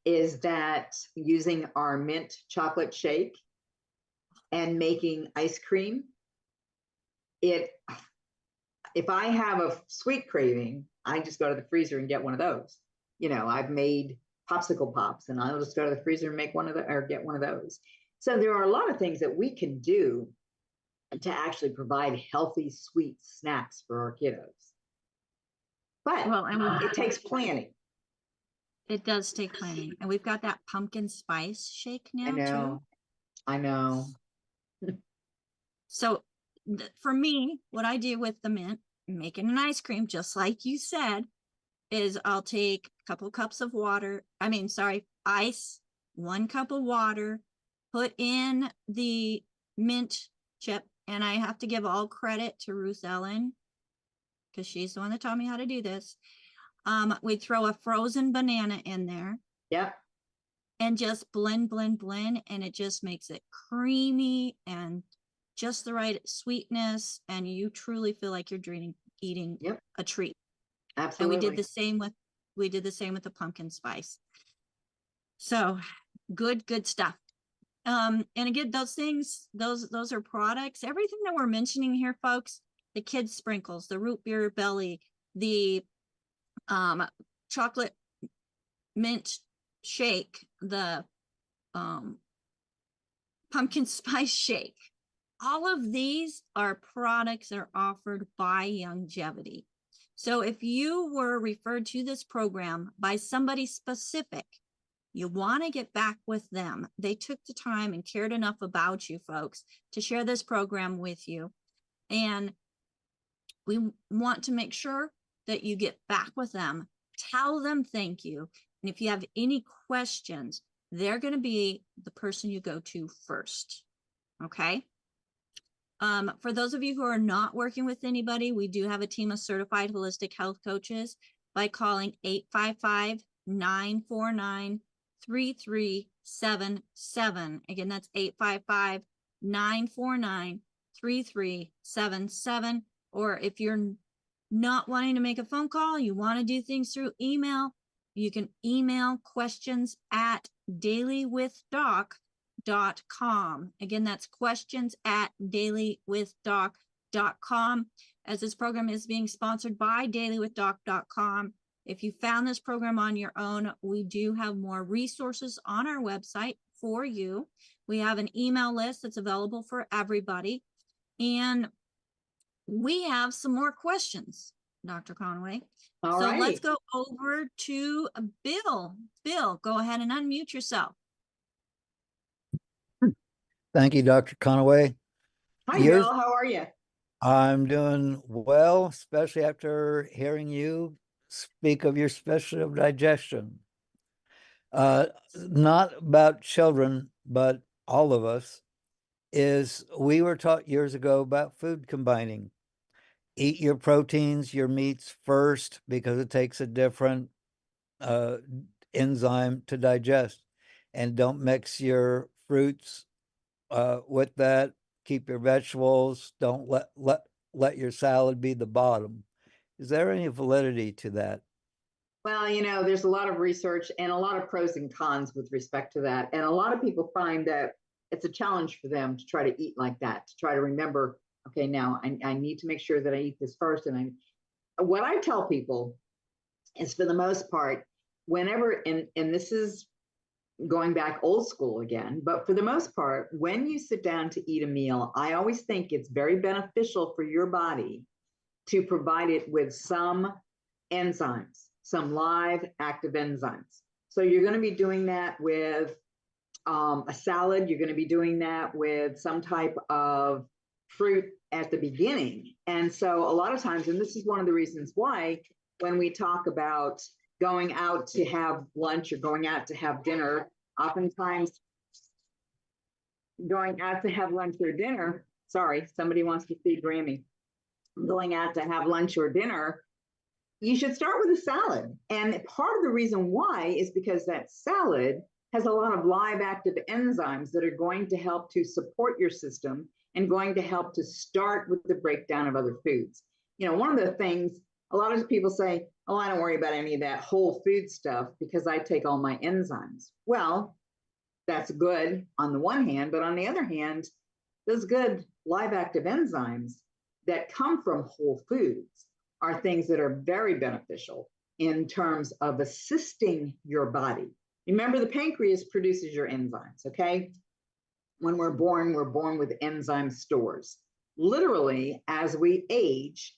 is that using our mint chocolate shake and making ice cream. If I have a sweet craving, I just go to the freezer and get one of those. You know, I've made popsicle pops and I'll just go to the freezer and make one of the, or get one of those. So there are a lot of things that we can do to actually provide healthy, sweet snacks for our kiddos. But Well, and it takes planning. It does take planning. And we've got that pumpkin spice shake now too. I know. So for me, what I do with the mint, making an ice cream, just like you said, is I'll take a couple cups of water. Ice, 1 cup of water, put in the mint chip. And I have to give all credit to Ruth Ellen, because she's the one that taught me how to do this. We throw a frozen banana in there. Yeah. And just blend, and it just makes it creamy and just the right sweetness, and you truly feel like you're eating a treat. Absolutely. And we did the same with the pumpkin spice. So good stuff. And again, those things, those are products. Everything that we're mentioning here, folks, the kids sprinkles, the root beer belly, the chocolate mint shake, the pumpkin spice shake. All of these are products that are offered by Youngevity. So if you were referred to this program by somebody specific, you want to get back with them. They took the time and cared enough about you folks to share this program with you. And we want to make sure that you get back with them. Tell them thank you. And if you have any questions, they're going to be the person you go to first. Okay. For those of you who are not working with anybody, we do have a team of certified holistic health coaches by calling 855-949-3377. Again, that's 855-949-3377. Or if you're not wanting to make a phone call, you want to do things through email, you can email questions at dailywithdoc.com. Again, that's questions at dailywithdoc.com. As this program is being sponsored by dailywithdoc.com. If you found this program on your own, we do have more resources on our website for you. We have an email list that's available for everybody. And we have some more questions, Dr. Conaway. All so right. Let's go over to Bill. Bill, go ahead and unmute yourself. Thank you, Dr. Conaway. Hi, Bill. How are you? I'm doing well, especially after hearing you speak of your specialty of digestion. Not about children, but all of us, is we were taught years ago about food combining. Eat your proteins, your meats first, because it takes a different enzyme to digest. And don't mix your fruits with that. Keep your vegetables. Don't let your salad be the bottom. Is there any validity to that? Well, you know, there's a lot of research and a lot of pros and cons with respect to that. And a lot of people find that it's a challenge for them to try to eat like that, to try to remember, okay, now I need to make sure that I eat this first. And what I tell people is, for the most part, whenever, and this is going back old school again, but for the most part, when you sit down to eat a meal, I always think it's very beneficial for your body to provide it with some enzymes, some live active enzymes. So you're going to be doing that with a salad. You're going to be doing that with some type of fruit at the beginning. And so a lot of times, and this is one of the reasons why, when we talk about going out to have lunch or going out to have dinner, oftentimes going out to have lunch or dinner, sorry, somebody wants to feed Grammy, going out to have lunch or dinner, you should start with a salad. And part of the reason why is because that salad has a lot of live active enzymes that are going to help to support your system and going to help to start with the breakdown of other foods. You know, one of the things a lot of people say, oh, I don't worry about any of that whole food stuff because I take all my enzymes. Well, that's good on the one hand, but on the other hand, those good live active enzymes that come from whole foods are things that are very beneficial in terms of assisting your body. Remember, the pancreas produces your enzymes, okay? When we're born with enzyme stores. Literally, as we age,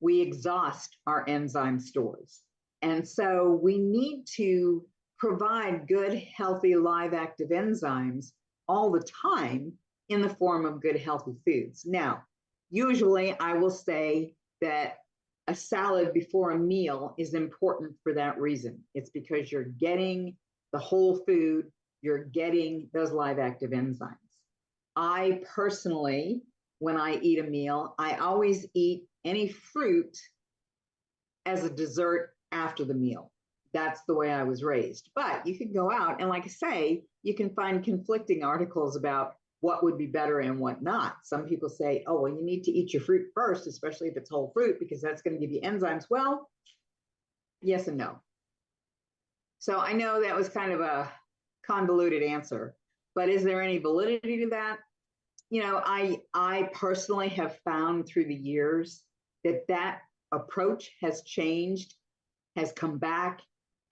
we exhaust our enzyme stores. And so we need to provide good, healthy, live active enzymes all the time in the form of good, healthy foods. Now, usually I will say that a salad before a meal is important for that reason. It's because you're getting the whole food, you're getting those live active enzymes. I personally, when I eat a meal, I always eat any fruit as a dessert after the meal. That's the way I was raised. But you can go out and, like I say, you can find conflicting articles about what would be better and what not. Some people say, oh, well, you need to eat your fruit first, especially if it's whole fruit, because that's going to give you enzymes. Well, yes and no. So I know that was kind of a convoluted answer, but is there any validity to that? You know, I personally have found through the years that that approach has changed, has come back,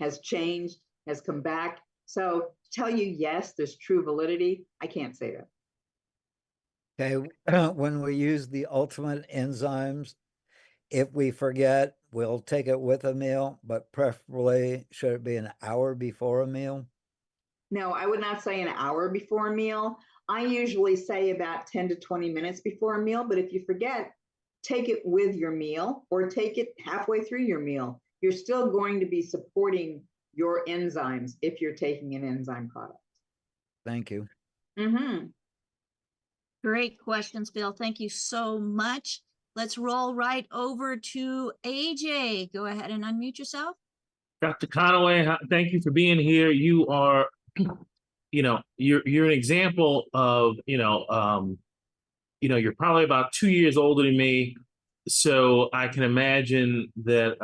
has changed, has come back. So to tell you, yes, there's true validity, I can't say that. Okay, when we use the ultimate enzymes, if we forget, we'll take it with a meal, but preferably should it be an hour before a meal? No, I would not say an hour before a meal. I usually say about 10 to 20 minutes before a meal, but if you forget, take it with your meal or take it halfway through your meal. You're still going to be supporting your enzymes if you're taking an enzyme product. Thank you. Mm-hmm. Great questions, Bill. Thank you so much. Let's roll right over to AJ. Go ahead and unmute yourself. Dr. Conaway, thank you for being here. You are, you know, you're an example of, you're probably about 2 years older than me. So I can imagine that,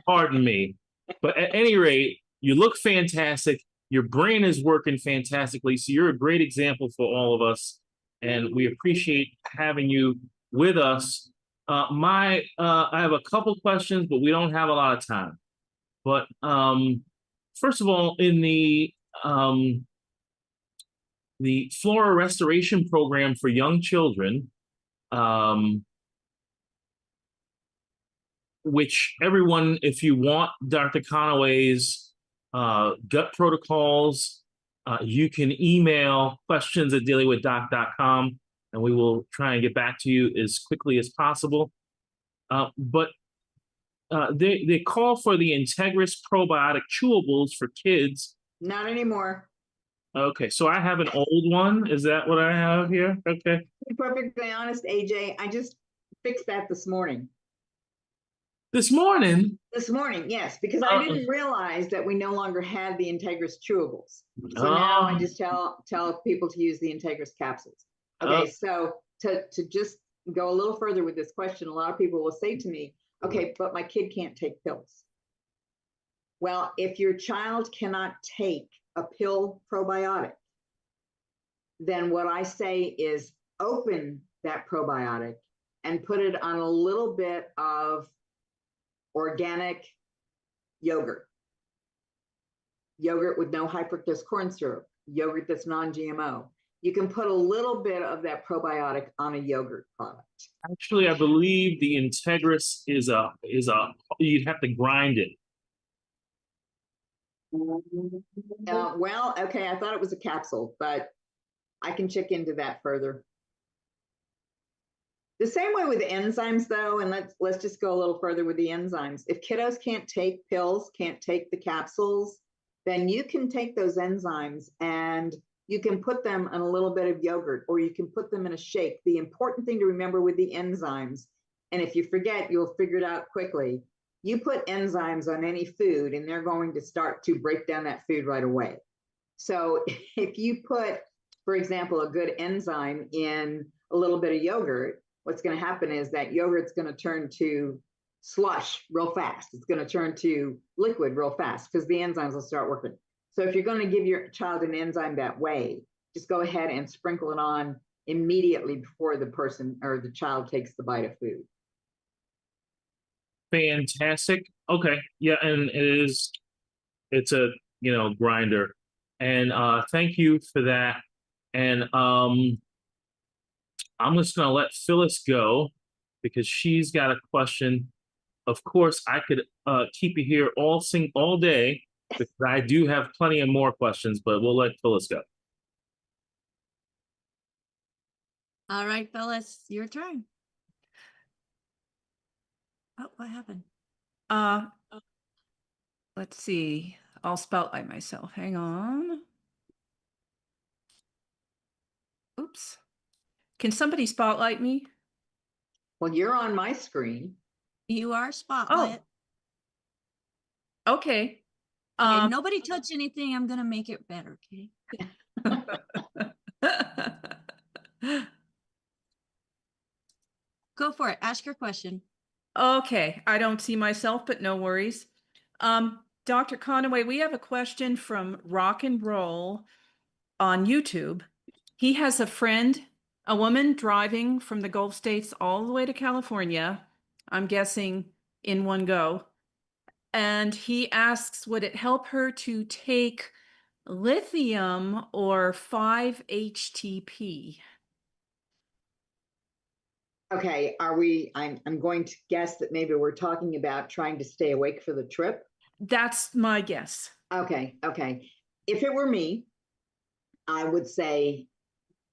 pardon me, but at any rate, you look fantastic. Your brain is working fantastically. So you're a great example for all of us. And we appreciate having you with us. I have a couple questions, but we don't have a lot of time. But first of all, in the flora restoration program for young children, which everyone, if you want Dr. Conaway's gut protocols, you can email questions@dailywithdoc.com, and we will try and get back to you as quickly as possible. But they call for the Integris probiotic chewables for kids. Not anymore. Okay, so I have an old one. Is that what I have here? Okay. To be perfectly honest, AJ, I just fixed that this morning. This morning? This morning, yes, because I didn't realize that we no longer had the Integris chewables. So now I just tell people to use the Integris capsules. Okay, so to just go a little further with this question, a lot of people will say to me, okay, but my kid can't take pills. Well, if your child cannot take a pill probiotic, then what I say is open that probiotic and put it on a little bit of organic yogurt with no high fructose corn syrup, yogurt that's non-GMO. You can put a little bit of that probiotic on a yogurt product. Actually, I believe the Integris is a you'd have to grind it. Well, okay, I thought it was a capsule, but I can check into that further. The same way with enzymes though, and let's just go a little further with the enzymes. If kiddos can't take pills, can't take the capsules, then you can take those enzymes and you can put them in a little bit of yogurt, or you can put them in a shake. The important thing to remember with the enzymes, and if you forget, you'll figure it out quickly. You put enzymes on any food and they're going to start to break down that food right away. So if you put, for example, a good enzyme in a little bit of yogurt, what's going to happen is that yogurt's going to turn to slush real fast. It's going to turn to liquid real fast because the enzymes will start working. So if you're going to give your child an enzyme that way, just go ahead and sprinkle it on immediately before the person or the child takes the bite of food. Fantastic. Okay. Yeah, and it's a, grinder. And thank you for that. And I'm just gonna let Phyllis go because she's got a question. Of course, I could keep you here all day because I do have plenty of more questions, but we'll let Phyllis go. All right, Phyllis, your turn. Oh, what happened? Let's see. I'll spotlight myself. Hang on. Oops. Can somebody spotlight me? Well, you're on my screen. You are spotlight. Okay. Okay, nobody touch anything. I'm gonna make it better, okay? Go for it. Ask your question. Okay, I don't see myself, but no worries. Dr. Conaway, we have a question from Rock and Roll on YouTube. He has a friend, a woman driving from the Gulf states all the way to California, I'm guessing in one go. And he asks, would it help her to take lithium or 5-HTP? Okay, I'm going to guess that maybe we're talking about trying to stay awake for the trip. That's my guess. Okay. If it were me, I would say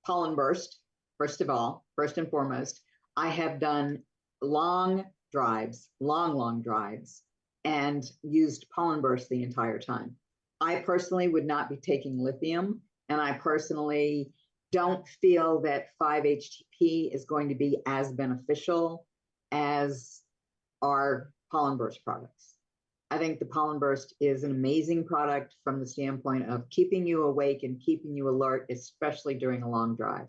pollen burst, first and foremost. I have done long drives, and used pollen burst the entire time. I personally would not be taking lithium, and I personally don't feel that 5-HTP is going to be as beneficial as our pollen burst products. I think the pollen burst is an amazing product from the standpoint of keeping you awake and keeping you alert, especially during a long drive.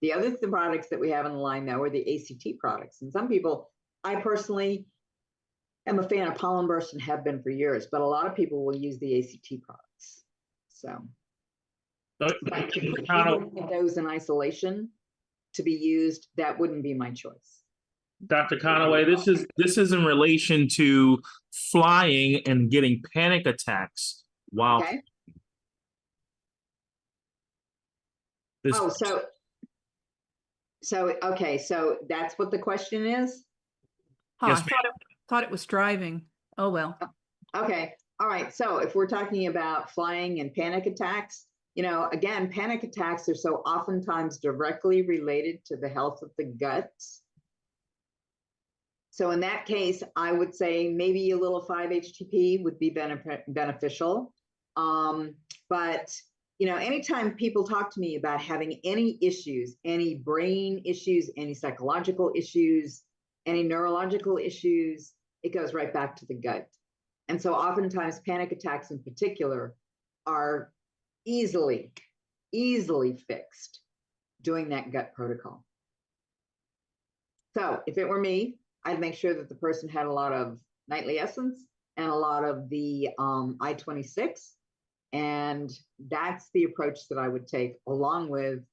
The other products that we have in the line now are the ACT products. And some people, I personally am a fan of pollen burst and have been for years, but a lot of people will use the ACT products. So like to put those in isolation to be used, that wouldn't be my choice. Dr. Conaway, this is in relation to flying and getting panic attacks while Okay. this. Oh, okay, so that's what the question is? Yes, I thought it was driving. Oh, well. Okay, all right, so if we're talking about flying and panic attacks, again, panic attacks are so oftentimes directly related to the health of the gut. So in that case, I would say maybe a little 5-HTP would be beneficial. But anytime people talk to me about having any issues, any brain issues, any psychological issues, any neurological issues, it goes right back to the gut. And so oftentimes panic attacks in particular are easily fixed doing that gut protocol. So if it were me, I'd make sure that the person had a lot of nightly essence and a lot of the I-26. And that's the approach that I would take, along with,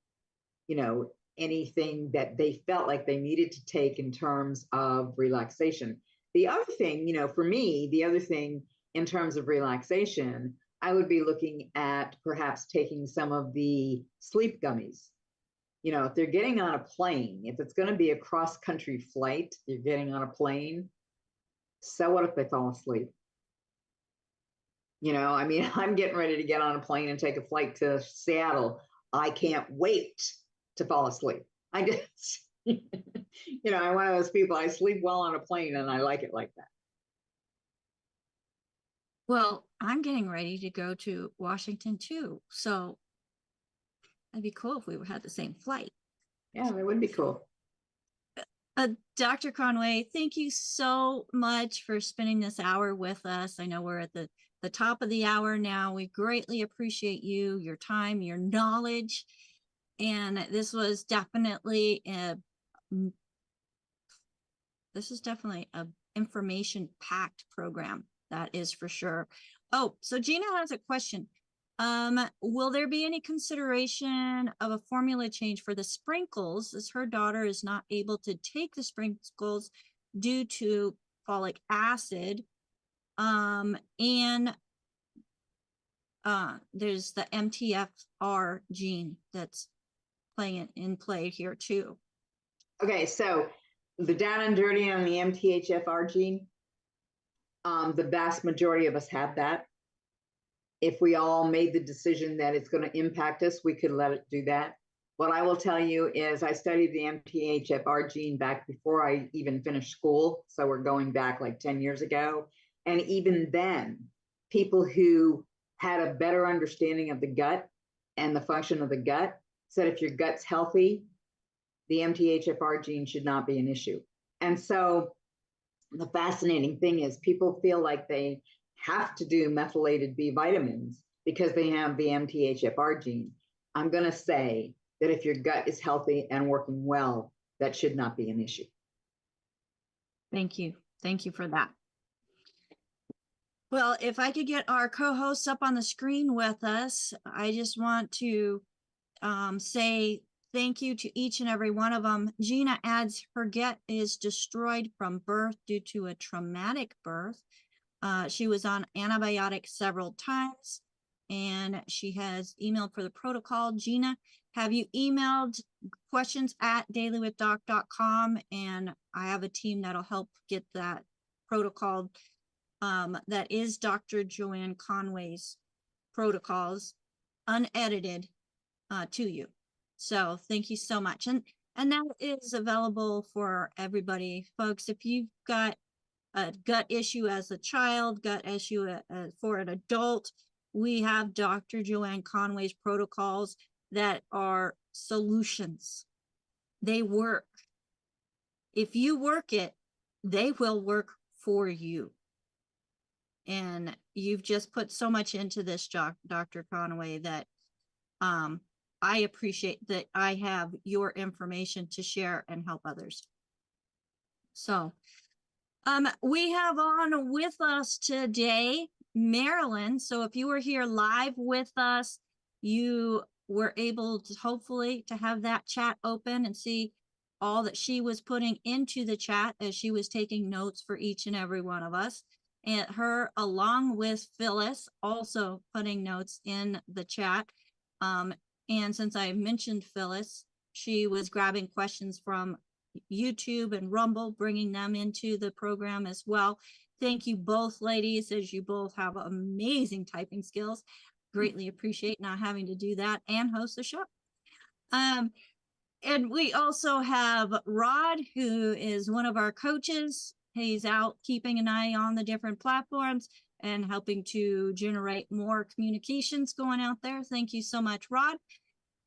anything that they felt like they needed to take in terms of relaxation. The other thing, for me, the other thing in terms of relaxation, I would be looking at perhaps taking some of the sleep gummies. If they're getting on a plane, if it's going to be a cross-country flight, you're getting on a plane, so what if they fall asleep? I'm getting ready to get on a plane and take a flight to Seattle. I can't wait to fall asleep. You know, I'm one of those people, I sleep well on a plane and I like it like that. Well, I'm getting ready to go to Washington too. So it'd be cool if we had the same flight. Yeah, that would be cool. Dr. Conaway, thank you so much for spending this hour with us. I know we're at the top of the hour now. We greatly appreciate you, your time, your knowledge. And this was definitely a information-packed program. That is for sure. Oh, so Gina has a question. Will there be any consideration of a formula change for the sprinkles, as her daughter is not able to take the sprinkles due to folic acid? And there's the MTFR gene that's in play here too. Okay, so the down and dirty on the MTHFR gene, the vast majority of us have that. If we all made the decision that it's going to impact us, we could let it do that. What I will tell you is I studied the MTHFR gene back before I even finished school. So we're going back like 10 years ago. And even then, people who had a better understanding of the gut and the function of the gut said if your gut's healthy, the MTHFR gene should not be an issue. And so the fascinating thing is people feel like they have to do methylated B vitamins because they have the MTHFR gene. I'm going to say that if your gut is healthy and working well, that should not be an issue. Thank you. Thank you for that. Well, if I could get our co-hosts up on the screen with us, I just want to say thank you to each and every one of them. Gina adds her gut is destroyed from birth due to a traumatic birth. She was on antibiotics several times and she has emailed for the protocol. Gina, have you emailed questions at dailywithdoc.com? And I have a team that'll help get that protocol. That is Dr. Joanne Conaway's protocols, unedited, to you. So thank you so much. And that is available for everybody, folks. If you've got a gut issue as a child, gut issue for an adult, we have Dr. Joanne Conaway's protocols that are solutions. They work. If you work it, they will work for you. And you've just put so much into this, Dr. Conaway, that I appreciate that I have your information to share and help others. So we have on with us today Marilyn. So if you were here live with us, you were able to hopefully to have that chat open and see all that she was putting into the chat as she was taking notes for each and every one of us. And her, along with Phyllis, also putting notes in the chat. And since I mentioned Phyllis, she was grabbing questions from YouTube and Rumble, bringing them into the program as well. Thank you both, ladies, as you both have amazing typing skills. Greatly appreciate not having to do that and host the show. And we also have Rod, who is one of our coaches. He's out keeping an eye on the different platforms and helping to generate more communications going out there. Thank you so much, Rod.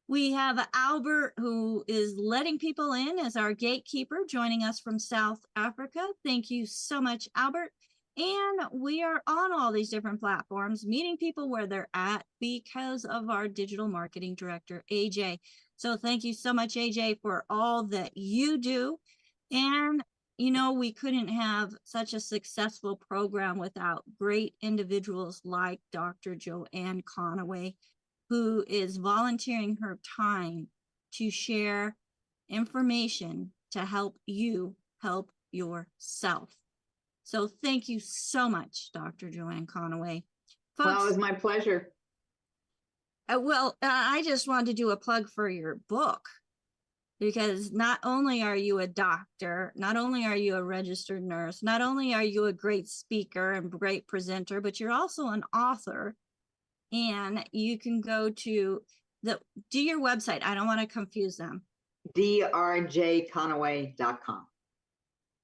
We have Albert, who is letting people in as our gatekeeper, joining us from South Africa. Thank you so much, Albert. And we are on all these different platforms, meeting people where they're at because of our digital marketing director, AJ. So thank you so much, AJ, for all that you do. And, you know, we couldn't have such a successful program without great individuals like Dr. Joanne Conaway, who is volunteering her time to share information to help you help yourself. So thank you so much, Dr. Joanne Conaway. Folks, Well, it was my pleasure. I just wanted to do a plug for your book, because not only are you a doctor, not only are you a registered nurse, not only are you a great speaker and great presenter, but you're also an author. And you can go to do your website. I don't want to confuse them. drjconaway.com.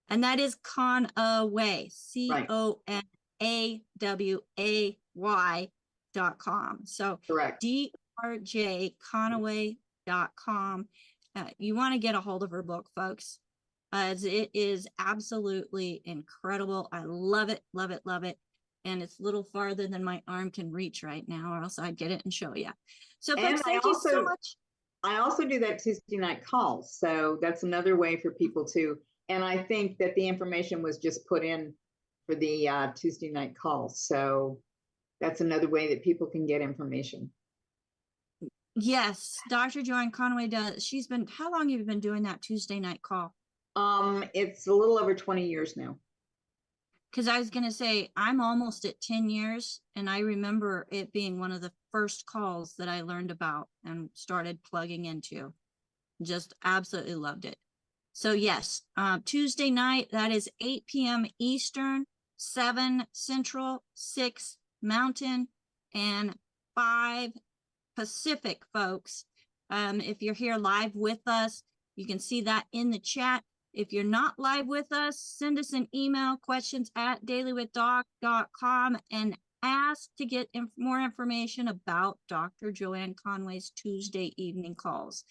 And that is Conaway, Right. CONAWAY.com. So Correct. drjconaway.com. You want to get a hold of her book, folks, as it is absolutely incredible. I love it, love it, love it. And it's a little farther than my arm can reach right now, or else I'd get it and show you. So, folks, thank you so much. I also do that Tuesday night calls. So that's another way for people to, and I think that the information was just put in for the Tuesday night calls. So that's another way that people can get information. Yes, Dr. Joanne Conaway does. She's been, how long have you been doing that Tuesday night call? It's a little over 20 years now. Because I was going to say, I'm almost at 10 years, and I remember it being one of the first calls that I learned about and started plugging into. Just absolutely loved it. So yes, Tuesday night, that is 8 p.m. Eastern, 7 Central, 6 Mountain, and 5 Pacific, folks. If you're here live with us, you can see that in the chat. If you're not live with us, send us an email, questions@dailywithdoc.com, and ask to get more information about Dr. Joanne Conaway's Tuesday evening calls.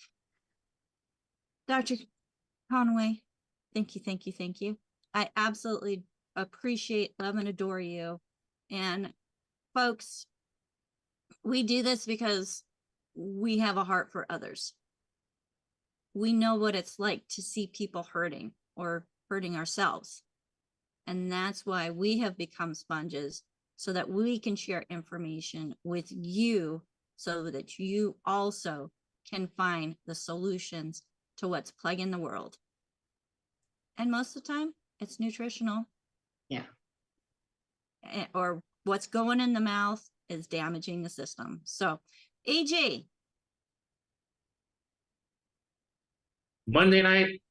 Dr. Conaway, thank you, thank you, thank you. I absolutely appreciate, love, and adore you. And folks, we do this because we have a heart for others. We know what it's like to see people hurting or hurting ourselves. And that's why we have become sponges, so that we can share information with you, so that you also can find the solutions to what's plaguing the world. And most of the time, it's nutritional. Yeah. Or what's going in the mouth is damaging the system. So, AJ. Monday night,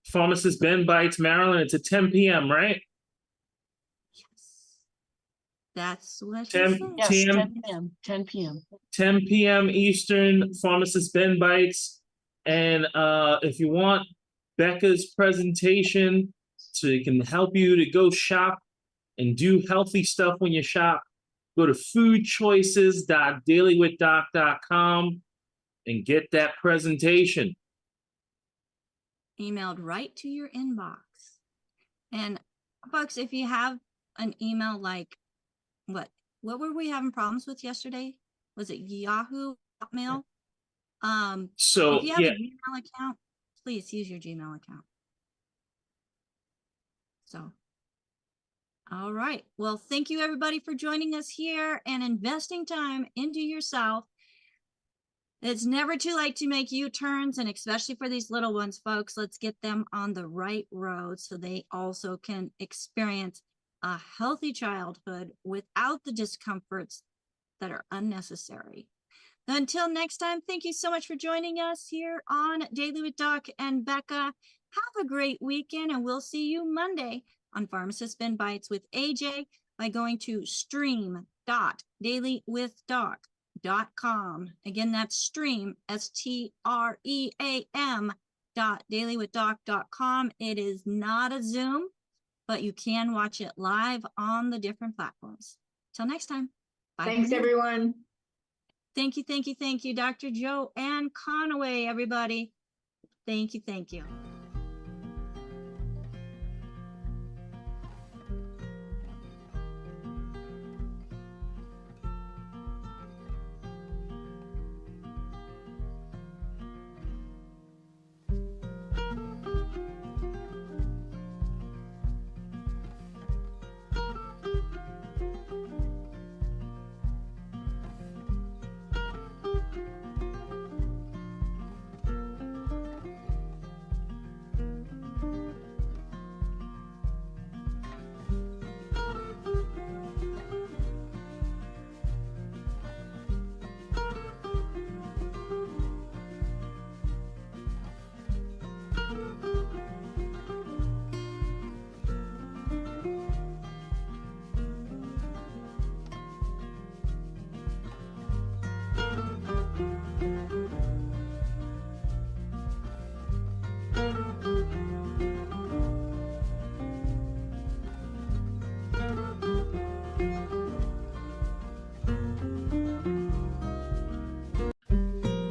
pharmacist Ben Bites, Maryland. It's at 10 p.m., right? Yes. That's what 10 he said. Yes, 10 10 p.m. 10 p.m. 10 p.m. Eastern, pharmacist Ben Bites. And if you want Becca's presentation so it can help you to go shop and do healthy stuff when you shop, go to foodchoices.dailywithdoc.com and get that presentation. Emailed right to your inbox. And folks, if you have an email like what were we having problems with yesterday? Was it Yahoo, Hotmail? So if you have yeah, a Gmail account, please use your Gmail account. So, all right. Well, thank you everybody for joining us here and investing time into yourself. It's never too late to make U-turns, and especially for these little ones, folks, let's get them on the right road so they also can experience a healthy childhood without the discomforts that are unnecessary. Until next time, thank you so much for joining us here on Daily with Doc and Becca. Have a great weekend, and we'll see you Monday on Pharmacist Ben Bites with AJ by going to stream.dailywithdoc.com. Again, that's stream, stream.dailywithdoc.com. It is not a Zoom, but you can watch it live on the different platforms. Till next time. Bye. Thanks, everyone. Thank you, thank you, thank you, Dr. Joanne Conaway, everybody. Thank you, thank you.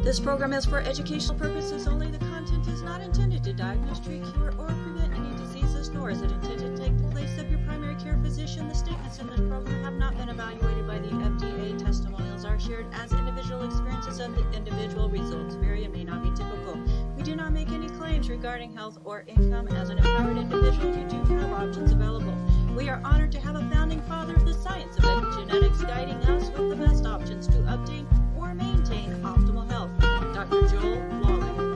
This program is for educational purposes only. The content is not intended to diagnose, treat, cure, or prevent any diseases, nor is it intended to take the place of your primary care physician. The statements in this program have not been evaluated by the FDA. Testimonials are shared as individual experiences of the individual. Results vary and may not be typical. We do not make any claims regarding health or income. As an empowered individual, you do have options available. We are honored to have a founding father of the science of epigenetics guiding us with the best options to obtain or maintain optimal health. Dr. Joel Lawley.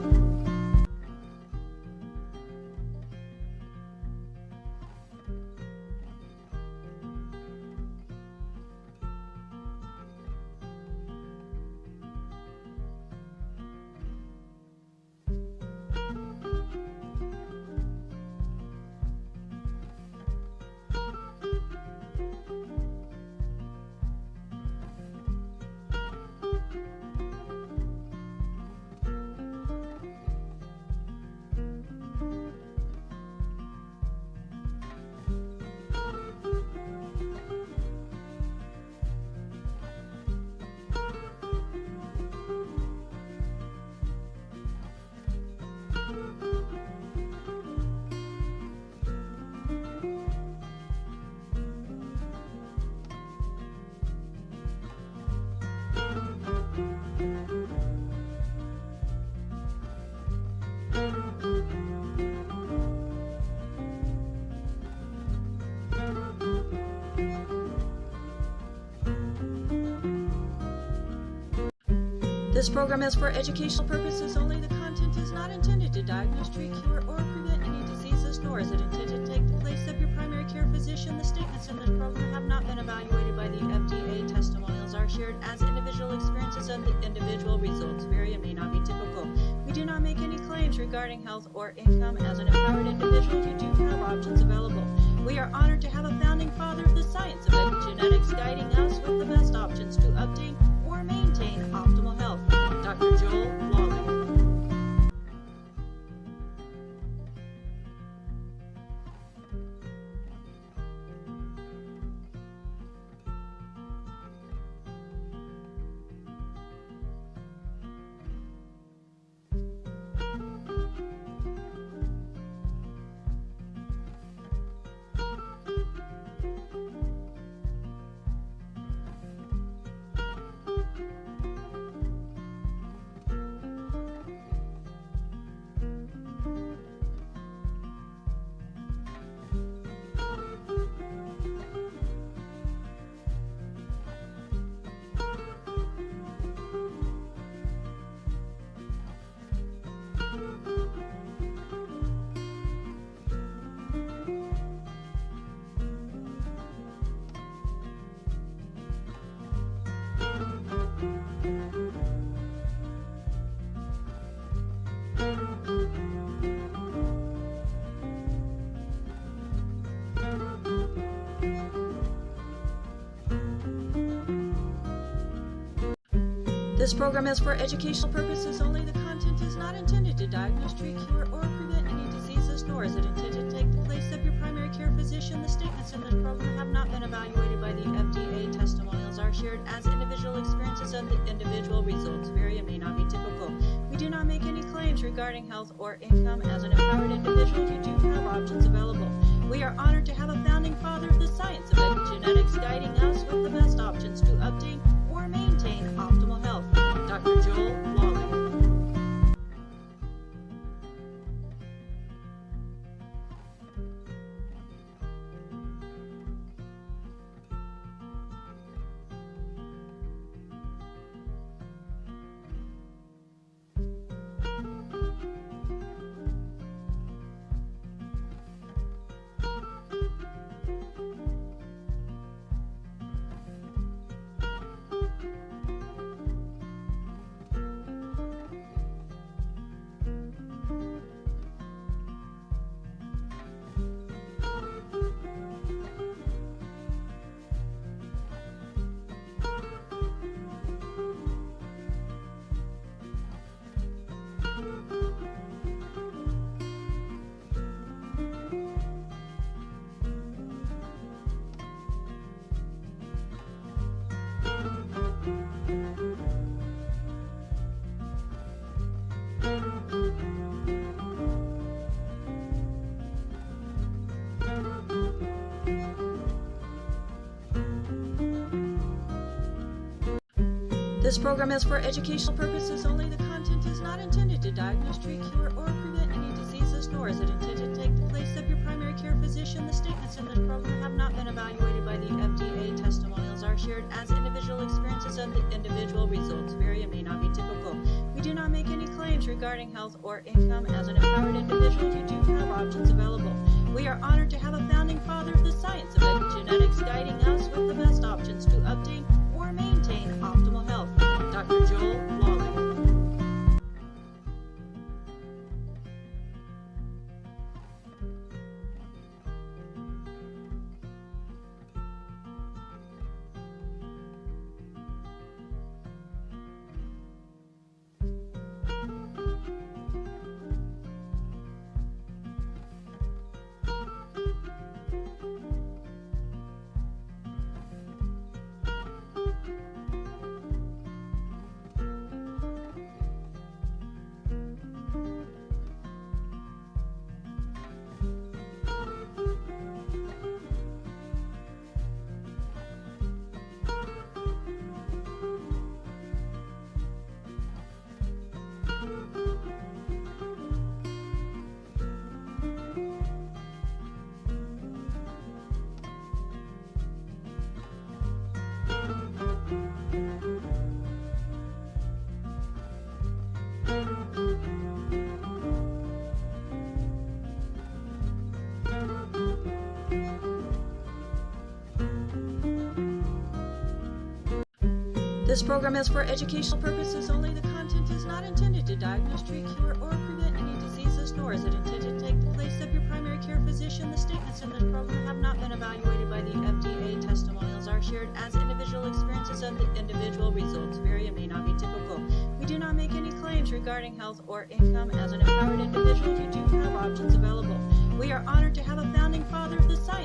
This program is for educational purposes only. The content is not intended to diagnose, treat, cure, or prevent any diseases, nor is it intended to take the place of your primary care physician. The statements in this program have not been evaluated by the FDA. Testimonials are shared as individual experiences of the individual. Results vary and may not be typical. We do not make any claims regarding health or income. As an empowered individual, you do have options available. We are honored to have a founding father of the science of epigenetics guiding us with the best options to obtain or maintain optimal health. Dr. Joel Lawley. This program is for educational purposes only. The content is not intended to diagnose, treat, cure, or prevent any diseases, nor is it intended to take the place of your primary care physician. The statements in this program have not been evaluated by the FDA. Testimonials are shared as individual experiences of the individual. Results vary and may not be typical. We do not make any claims regarding health or income. As an empowered individual, you do have options available. We are honored to have a founding father of the science of epigenetics guiding us with the best options to obtain or maintain optimal health. Dr. Joel Lawley. This program is for educational purposes only. The content is not intended to diagnose, treat, cure, or prevent any diseases, nor is it intended to take the place of your primary care physician. The statements in this program have not been evaluated by the FDA. Testimonials are shared as individual experiences, and the individual results vary and may not be typical. We do not make any claims regarding health or income. As an empowered individual, you do have options available. We are honored to have a founding father of the science of epigenetics guiding us with the best options to obtain or maintain optimal health. Dr. Joel Lawley. This program is for educational purposes only. The content is not intended to diagnose, treat, cure, or prevent any diseases, nor is it intended to take the place of your primary care physician. The statements in this program have not been evaluated by the FDA. Testimonials are shared as individual experiences, and the individual results vary and may not be typical. We do not make any claims regarding health or income. As an empowered individual, you do have options available. We are honored to have a founding father of the science